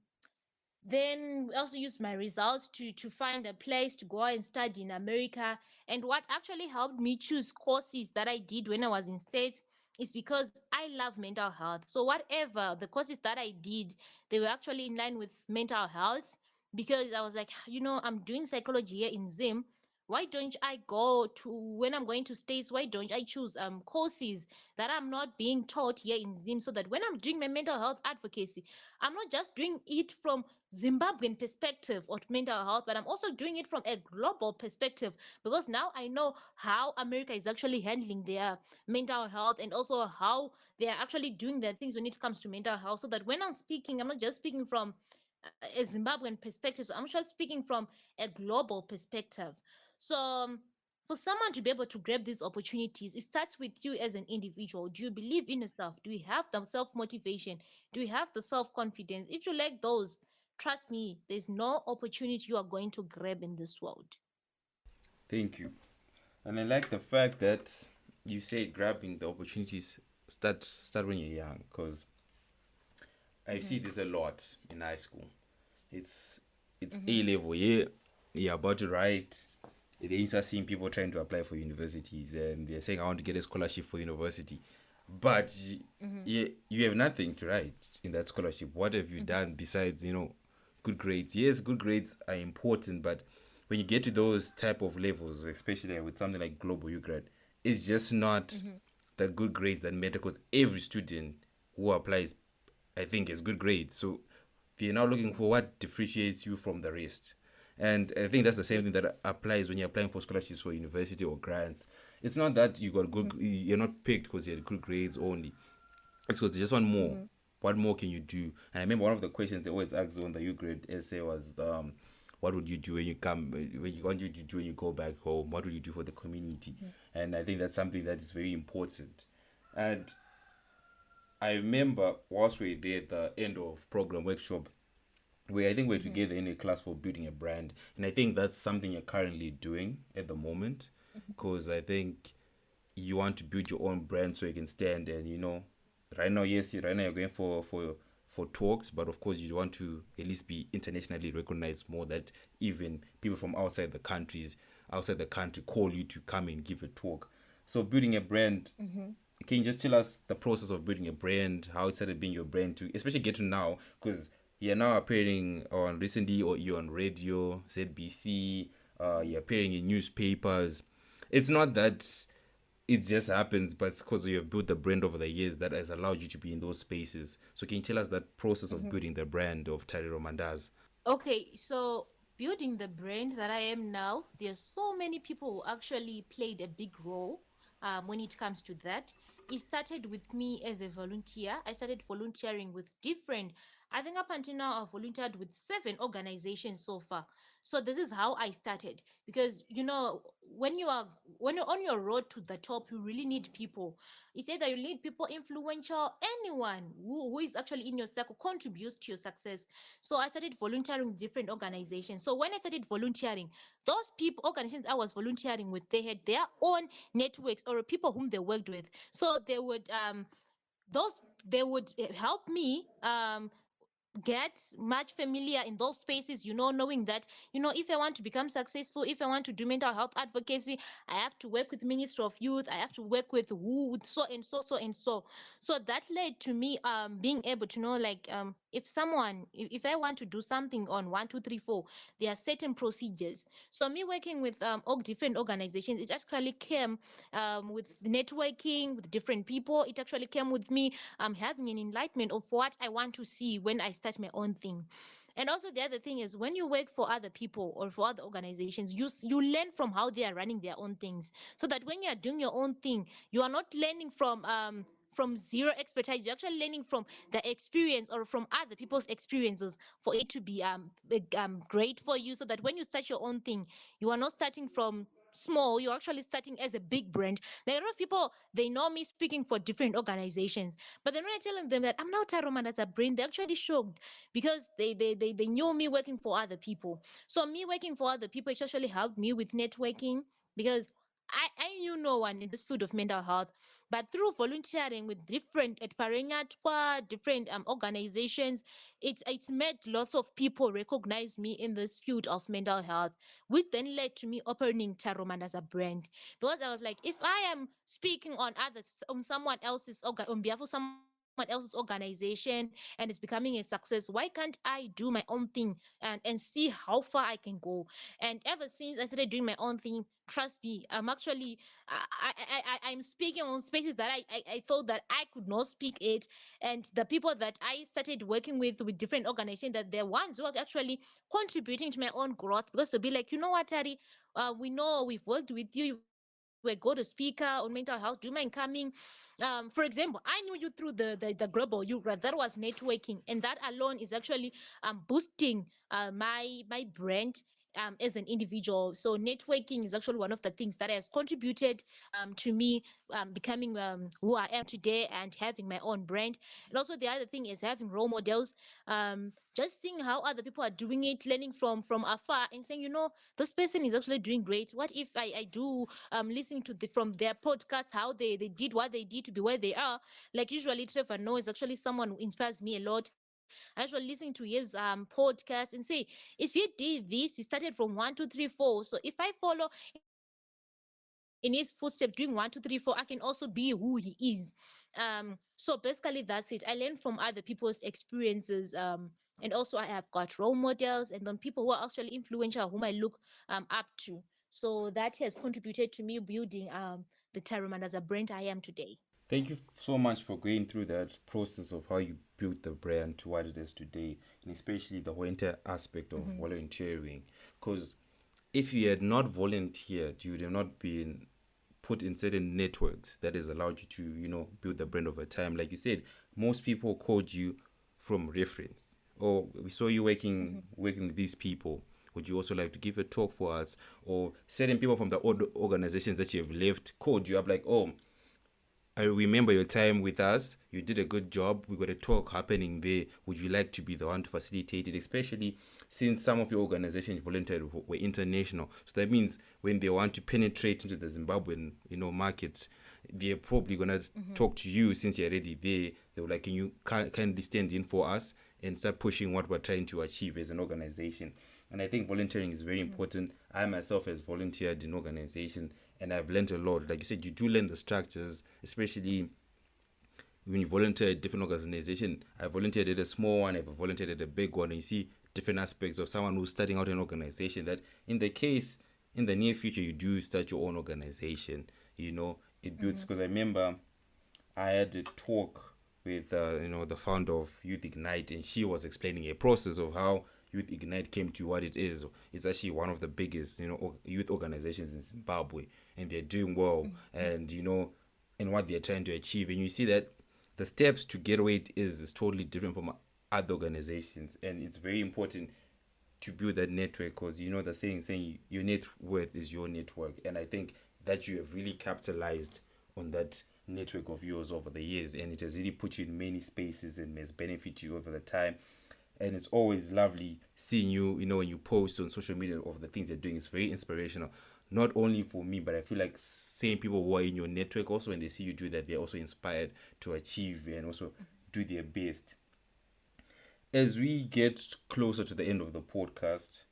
then we also used my results to find a place to go and study in America. And what actually helped me choose courses that I did when I was in States is because I love mental health. So whatever the courses that I did, they were actually in line with mental health, because I was like, I'm doing psychology here in Zim. Why don't I go to, when I'm going to States, why don't I choose courses that I'm not being taught here in Zim, so that when I'm doing my mental health advocacy, I'm not just doing it from Zimbabwean perspective of mental health, but I'm also doing it from a global perspective, because now I know how America is actually handling their mental health, and also how they are actually doing their things when it comes to mental health. So that when I'm speaking, I'm not just speaking from a Zimbabwean perspective, so I'm just speaking from a global perspective. So for someone to be able to grab these opportunities, it starts with you as an individual. Do you believe in yourself? Do you have the self motivation? Do you have the self confidence? If you lack those, trust me, there's no opportunity you are going to grab in this world. Thank you. And I like the fact that you say grabbing the opportunities start when you're young, because I see this a lot in high school. It's A level. Yeah, you're about to write. Then you start seeing people trying to apply for universities, and they're saying, "I want to get a scholarship for university," but you have nothing to write in that scholarship. What have you done besides good grades? Yes, good grades are important, but when you get to those type of levels, especially with something like Global UGRAD, it's just not the good grades that matter, because every student who applies, I think, has good grades. So they're now looking for what differentiates you from the rest. And I think that's the same thing that applies when you're applying for scholarships for university or grants. It's not that you got good, you're not picked because you had good grades only. It's because they just want more. What more can you do? And I remember one of the questions they always asked on the UGRAD essay was, what would you do when you come, when you want you to do when you go back home? What would you do for the community? And I think that's something that is very important. And I remember whilst we were there at the end of program workshop, I think we're together in a class for building a brand, and I think that's something you're currently doing at the moment, because I think you want to build your own brand so you can stand and right now, yes, right now you're going for talks, but of course you want to at least be internationally recognized more, that even people from outside the country call you to come and give a talk. So building a brand, can you just tell us the process of building a brand, how it started being your brand, to especially get to now, because you're now appearing on recently, or you're on radio, ZBC, you're appearing in newspapers. It's not that it just happens, but it's because you have built the brand over the years that has allowed you to be in those spaces. So can you tell us that process of building the brand of Tariro Mandaza? Okay, so building the brand that I am now, there's so many people who actually played a big role when it comes to that. It started with me as a volunteer. I started volunteering with different, I think up until now, I've volunteered with 7 organizations so far. So this is how I started, because when you're on your road to the top, you really need people. You say that you need people influential, anyone who is actually in your circle contributes to your success. So I started volunteering with different organizations. So when I started volunteering, those people, organizations I was volunteering with, they had their own networks or people whom they worked with. So those they would help me get much familiar in those spaces, knowing that, if I want to become successful, if I want to do mental health advocacy, I have to work with Ministry of Youth, I have to work with who, with so and so, so and so. So that led to me being able to know, like, if I want to do something on 1, 2, 3, 4, there are certain procedures. So me working with all different organizations, it actually came with networking with different people. It actually came with me having an enlightenment of what I want to see when I start my own thing. And also the other thing is, when you work for other people or for other organizations, you learn from how they are running their own things, so that when you are doing your own thing, you are not learning from zero expertise. You're actually learning from the experience or from other people's experiences for it to be great for you, so that when you start your own thing, you are not starting from small, you're actually starting as a big brand. Like, a lot of people, they know me speaking for different organizations, but then when I tell them that I'm now Tariro Mandaza brand, they're actually shocked, because they knew me working for other people. So me working for other people, it actually helped me with networking, because I knew no one in this field of mental health. But through volunteering with different at Parenyatwa, different organizations, it's made lots of people recognize me in this field of mental health, which then led to me opening Taroman as a brand. Because I was like, if I am speaking on on someone else's on behalf of someone else's organization, and it's becoming a success, why can't I do my own thing and see how far I can go? And ever since I started doing my own thing, trust me, I'm actually I'm speaking on spaces that I thought that I could not speak it. And the people that I started working with different organizations, that they're ones who are actually contributing to my own growth, because they'll be like, you know what, Tari, we know we've worked with you. You were good speaker on mental health. Do you mind coming? For example, I knew you through the Global UGRAD. That was networking, and that alone is actually boosting my brand as an individual. So networking is actually one of the things that has contributed to me becoming who I am today and having my own brand. And also the other thing is having role models, just seeing how other people are doing it, learning from afar, and saying, this person is actually doing great. What if I do listening to from their podcast, how they did what they did to be where they are. Like, usually Trevor Noah is actually someone who inspires me a lot. I actually listen to his podcast and say, if he did this, he started from 1, 2, 3, 4. So if I follow in his footsteps doing 1, 2, 3, 4, I can also be who he is. So basically that's it. I learn from other people's experiences. And also I have got role models and then people who are actually influential whom I look up to. So that has contributed to me building the Tariro Mandaza brand I am today. Thank you so much for going through that process of how you built the brand to what it is today, and especially the whole entire aspect of volunteering. Because if you had not volunteered, you would have not been put in certain networks that has allowed you to, build the brand over time. Like you said, most people called you from reference. Or we saw you working with these people. Would you also like to give a talk for us? Or certain people from the other organizations that you have left called you up like, oh, I remember your time with us. You did a good job. We got a talk happening there. Would you like to be the one to facilitate it? Especially since some of your organizations volunteered were international. So that means when they want to penetrate into the Zimbabwean, markets, they're probably gonna talk to you since you're already there. They were like, can you kindly stand in for us and start pushing what we're trying to achieve as an organization? And I think volunteering is very important. I myself has volunteered in organization and I've learned a lot. Like you said, you do learn the structures, especially when you volunteer at different organization. I volunteered at a small one, I've volunteered at a big one, and you see different aspects of someone who's starting out an organization that in the near future you do start your own organization. It builds, because I remember I had a talk with the founder of Youth Ignite, and she was explaining a process of how Youth Ignite came to what it is. It's actually one of the biggest youth organizations in Zimbabwe, and they're doing well, and and what they're trying to achieve. And you see that the steps to get where it is totally different from other organizations, and it's very important to build that network, because the saying your net worth is your network. And I think that you have really capitalized on that network of yours over the years, and it has really put you in many spaces and has benefited you over the time. And it's always lovely seeing you, when you post on social media of the things you're doing. It's very inspirational, not only for me, but I feel like same people who are in your network also, when they see you do that, they're also inspired to achieve and also do their best. As we get closer to the end of the podcast,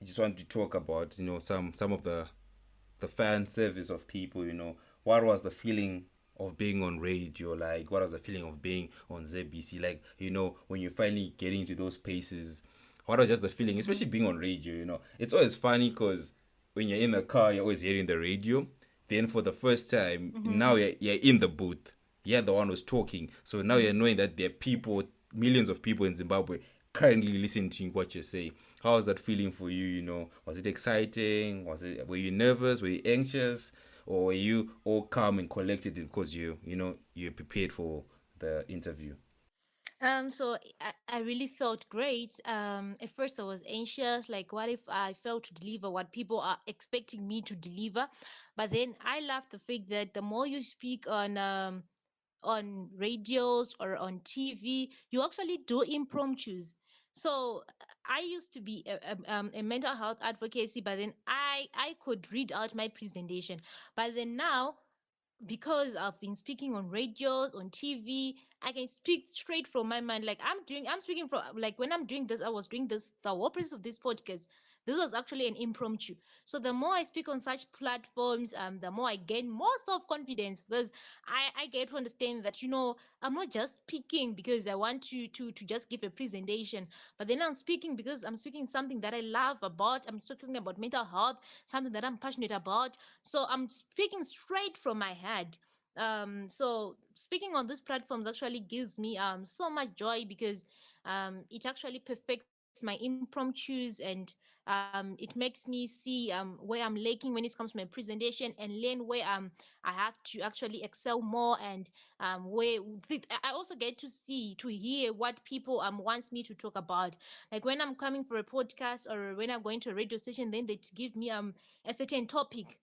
I just want to talk about some of the fan service of people. What was the feeling of being on radio? Like, what was the feeling of being on ZBC? Like, when you're finally getting to those spaces, what was just the feeling, especially being on radio? It's always funny because when you're in the car, you're always hearing the radio. Then for the first time, now you're in the booth. You're the one who's talking. So now you're knowing that there are people, millions of people in Zimbabwe currently listening to what you're saying. How was that feeling for you? Was it exciting? Were you nervous? Were you anxious? Or were you all calm and collected because you're prepared for the interview? So I really felt great. At first I was anxious, like what if I failed to deliver what people are expecting me to deliver? But then I love the fact that the more you speak on radios or on TV, you actually do impromptus. So I used to be a mental health advocacy, but then I could read out my presentation. But then now, because I've been speaking on radios, on TV, I can speak straight from my mind. Like I'm speaking from, like when I'm doing this, I was doing this, the whole process of this podcast. This was actually an impromptu. So the more I speak on such platforms, the more I gain more self-confidence, because I get to understand that, I'm not just speaking because I want to just give a presentation, but then I'm speaking because I'm speaking something that I love about. I'm talking about mental health, something that I'm passionate about. So I'm speaking straight from my head. So speaking on these platforms actually gives me so much joy, because it actually perfects my impromptus, and it makes me see where I'm lacking when it comes to my presentation, and learn where I have to actually excel more, and where I also get to hear what people wants me to talk about. Like when I'm coming for a podcast, or when I'm going to a radio station, then they give me a certain topic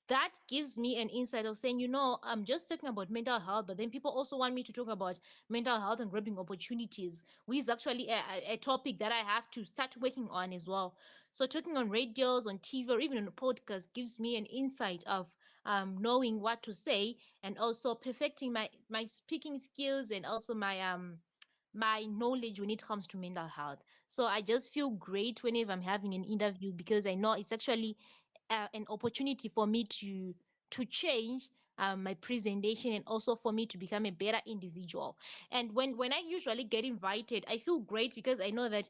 that gives me an insight of saying, I'm just talking about mental health, but then people also want me to talk about mental health and grabbing opportunities, which is actually a topic that I have to start working on as well. So talking on radios, on TV, or even on a podcast gives me an insight of knowing what to say, and also perfecting my speaking skills, and also my knowledge when it comes to mental health. So I just feel great whenever I'm having an interview because I know it's actually an opportunity for me to change my presentation and also for me to become a better individual. And when I usually get invited, I feel great because I know that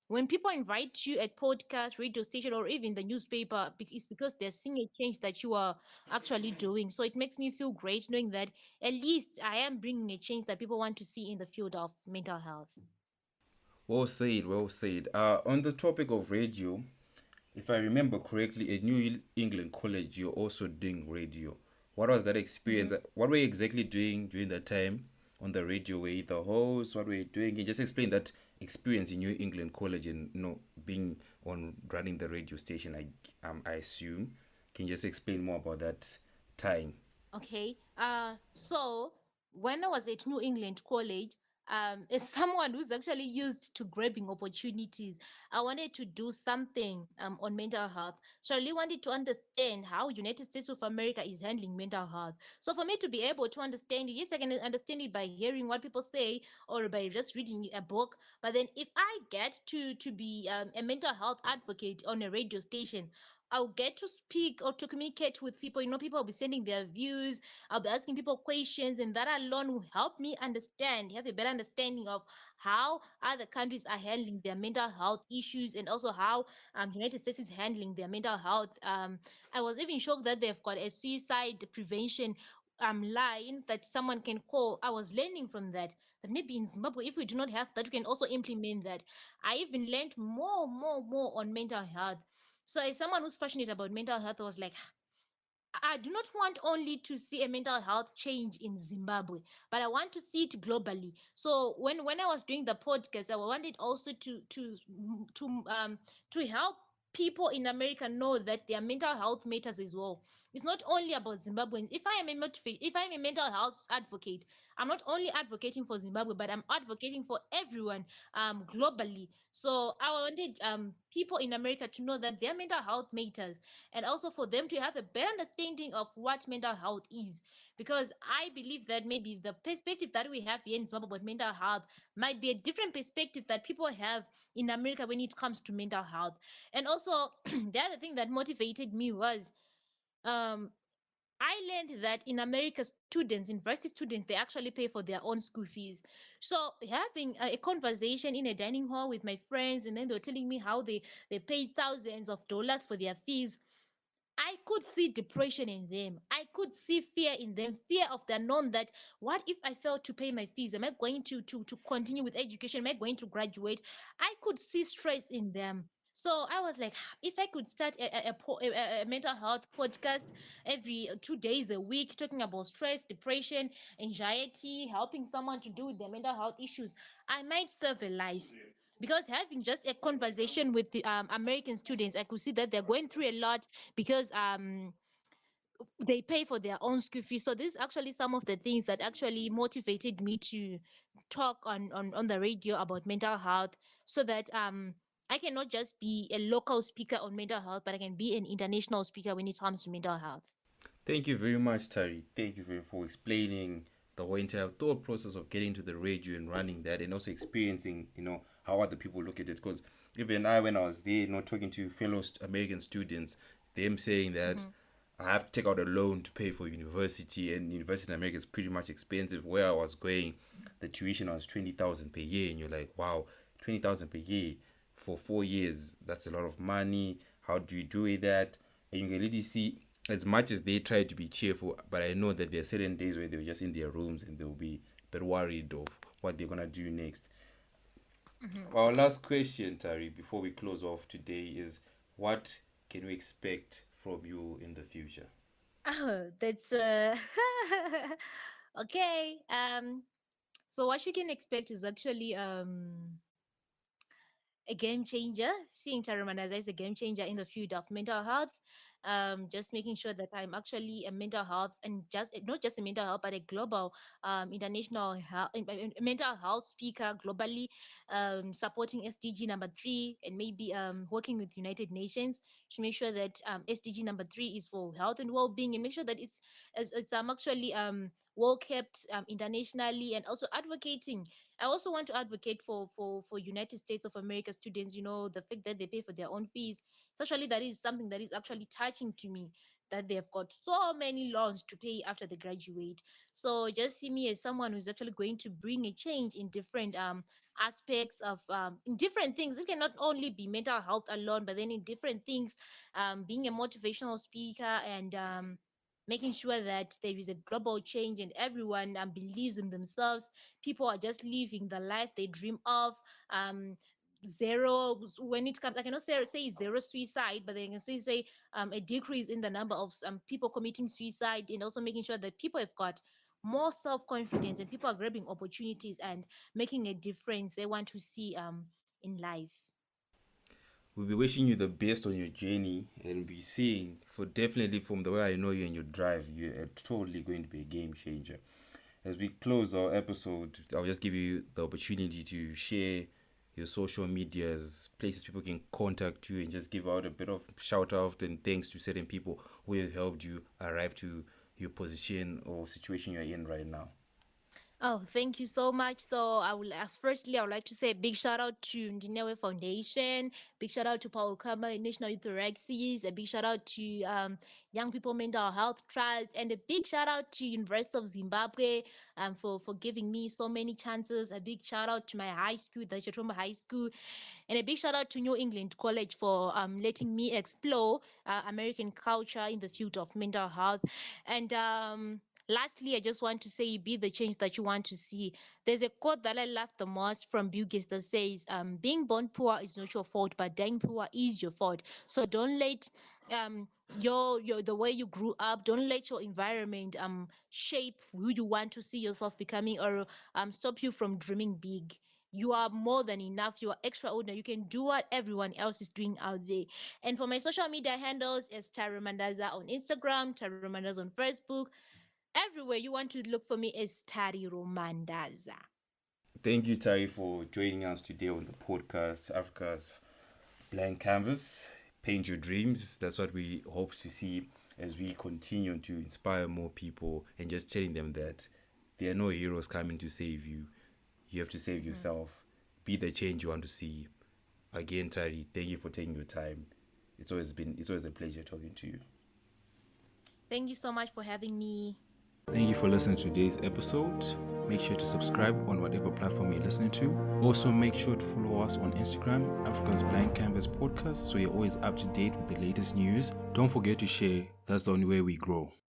when people invite you at podcast, radio station, or even the newspaper, it's because they're seeing a change that you are actually doing. So it makes me feel great knowing that at least I am bringing a change that people want to see in the field of mental health. Well said, well said. On the topic of radio, if I remember correctly, at New England College, you're also doing radio. What was that experience? Mhm. What were you exactly doing during that time on the radio? Were you the host? What were you doing? Can you just explain that experience in New England College and being on running the radio station? I assume. Can you just explain more about that time? Okay. So when I was at New England College, as someone who's actually used to grabbing opportunities, I wanted to do something on mental health. So I really wanted to understand how United States of America is handling mental health. So for me to be able to understand it, yes, I can understand it by hearing what people say or by just reading a book. But then if I get to be a mental health advocate on a radio station, I'll get to speak or to communicate with people. People will be sending their views. I'll be asking people questions, and that alone will help me understand, have a better understanding of how other countries are handling their mental health issues, and also how United States is handling their mental health. I was even shocked that they've got a suicide prevention line that someone can call. I was learning from that maybe in Zimbabwe, if we do not have that, we can also implement that. I even learned more on mental health. So as someone who's passionate about mental health, I was like, I do not want only to see a mental health change in Zimbabwe, but I want to see it globally. So when I was doing the podcast, I wanted also to help people in America know that their mental health matters as well. It's not only about Zimbabweans. If I'm a mental health advocate, I'm not only advocating for Zimbabwe, but I'm advocating for everyone globally. So I wanted people in America to know that their mental health matters, and also for them to have a better understanding of what mental health is, because I believe that maybe the perspective that we have here in Zimbabwe about mental health might be a different perspective that people have in America when it comes to mental health. And also the other thing that motivated me was um I learned that in America, students, university students, they actually pay for their own school fees. So having a conversation in a dining hall with my friends, and then they were telling me how they paid thousands of dollars for their fees, I could see depression in them. I could see fear in them, fear of the unknown, that what if I fail to pay my fees? Am I going to continue with education? Am I going to graduate? I could see stress in them. So I was like, if I could start a mental health podcast every 2 days a week, talking about stress, depression, anxiety, helping someone to deal with their mental health issues, I might serve a life. Because having just a conversation with the American students, I could see that they're going through a lot because they pay for their own school fees. So this is actually some of the things that actually motivated me to talk on the radio about mental health, so that I cannot just be a local speaker on mental health, but I can be an international speaker when it comes to mental health. Thank you very much, Tari. Thank you for explaining the whole entire thought process of getting to the radio and running that, and also experiencing, how other people look at it. Because even I, when I was there, talking to fellow American students, them saying that Mhm. I have to take out a loan to pay for university, and university in America is pretty much expensive. Where I was going, the tuition was 20,000 per year, and you're like, wow, 20,000 per year for 4 years. That's a lot of money. How do you do with that? And you can really see, as much as they try to be cheerful, but I know that there are certain days where they're just in their rooms and they'll be a bit worried of what they're gonna do next. Mhm. Our last question, Tari, before we close off today is, what can we expect from you in the future? Oh, that's okay. So what you can expect is actually a game changer. Seeing Tariro Mandaza is a game changer in the field of mental health. just making sure that I'm actually a mental health, and just not just a mental health, but a global international health, mental health speaker globally, supporting SDG number 3, and maybe working with United Nations to make sure that SDG number 3 is for health and well-being, and make sure that it's actually well kept internationally, and also advocating. I also want to advocate for United States of America students. The fact that they pay for their own fees. Especially that is something that is actually touching to me, that they have got so many loans to pay after they graduate. So just see me as someone who's actually going to bring a change in different aspects of in different things. It cannot only be mental health alone, but then in different things, being a motivational speaker, and making sure that there is a global change and everyone believes in themselves. People are just living the life they dream of. um Zero, when it comes, I cannot say zero suicide, but they can say a decrease in the number of people committing suicide, and also making sure that people have got more self-confidence, and people are grabbing opportunities and making a difference they want to see in life. We'll be wishing you the best on your journey, and be seeing, for definitely from the way I know you and your drive, you're totally going to be a game changer. As we close our episode, I'll just give you the opportunity to share your social medias, places people can contact you, and just give out a bit of shout out and thanks to certain people who have helped you arrive to your position or situation you're in right now. Oh, thank you so much. So firstly, I would like to say a big shout out to Ndinewe Foundation, big shout out to Paul Kama National Youth Orexis, a big shout out to Young People Mental Health Trust, and a big shout out to University of Zimbabwe for giving me so many chances. A big shout out to my high school, the Chatomba High School, and a big shout out to New England College for letting me explore American culture in the field of mental health. And lastly, I just want to say, be the change that you want to see. There's a quote that I love the most from Bill Gates that says, being born poor is not your fault, but dying poor is your fault. So don't let um your the way you grew up, don't let your environment shape who you want to see yourself becoming, or stop you from dreaming big. You are more than enough. You are extraordinary. You can do what everyone else is doing out there. And for my social media handles, it's Tariro Mandaza on Instagram, Tariro Mandaza on Facebook. Everywhere you want to look for me is Tariro Mandaza. Thank you, Tari, for joining us today on the podcast, Africa's Blank Canvas. Paint your dreams. That's what we hope to see as we continue to inspire more people, and just telling them that there are no heroes coming to save you. You have to save yourself. Be the change you want to see. Again, Tari, thank you for taking your time. It's always a pleasure talking to you. Thank you so much for having me. Thank you for listening to today's episode. Make sure to subscribe on whatever platform you're listening to. Also, make sure to follow us on Instagram, Africa's Blank Canvas Podcast, so you're always up to date with the latest news. Don't forget to share. That's the only way we grow.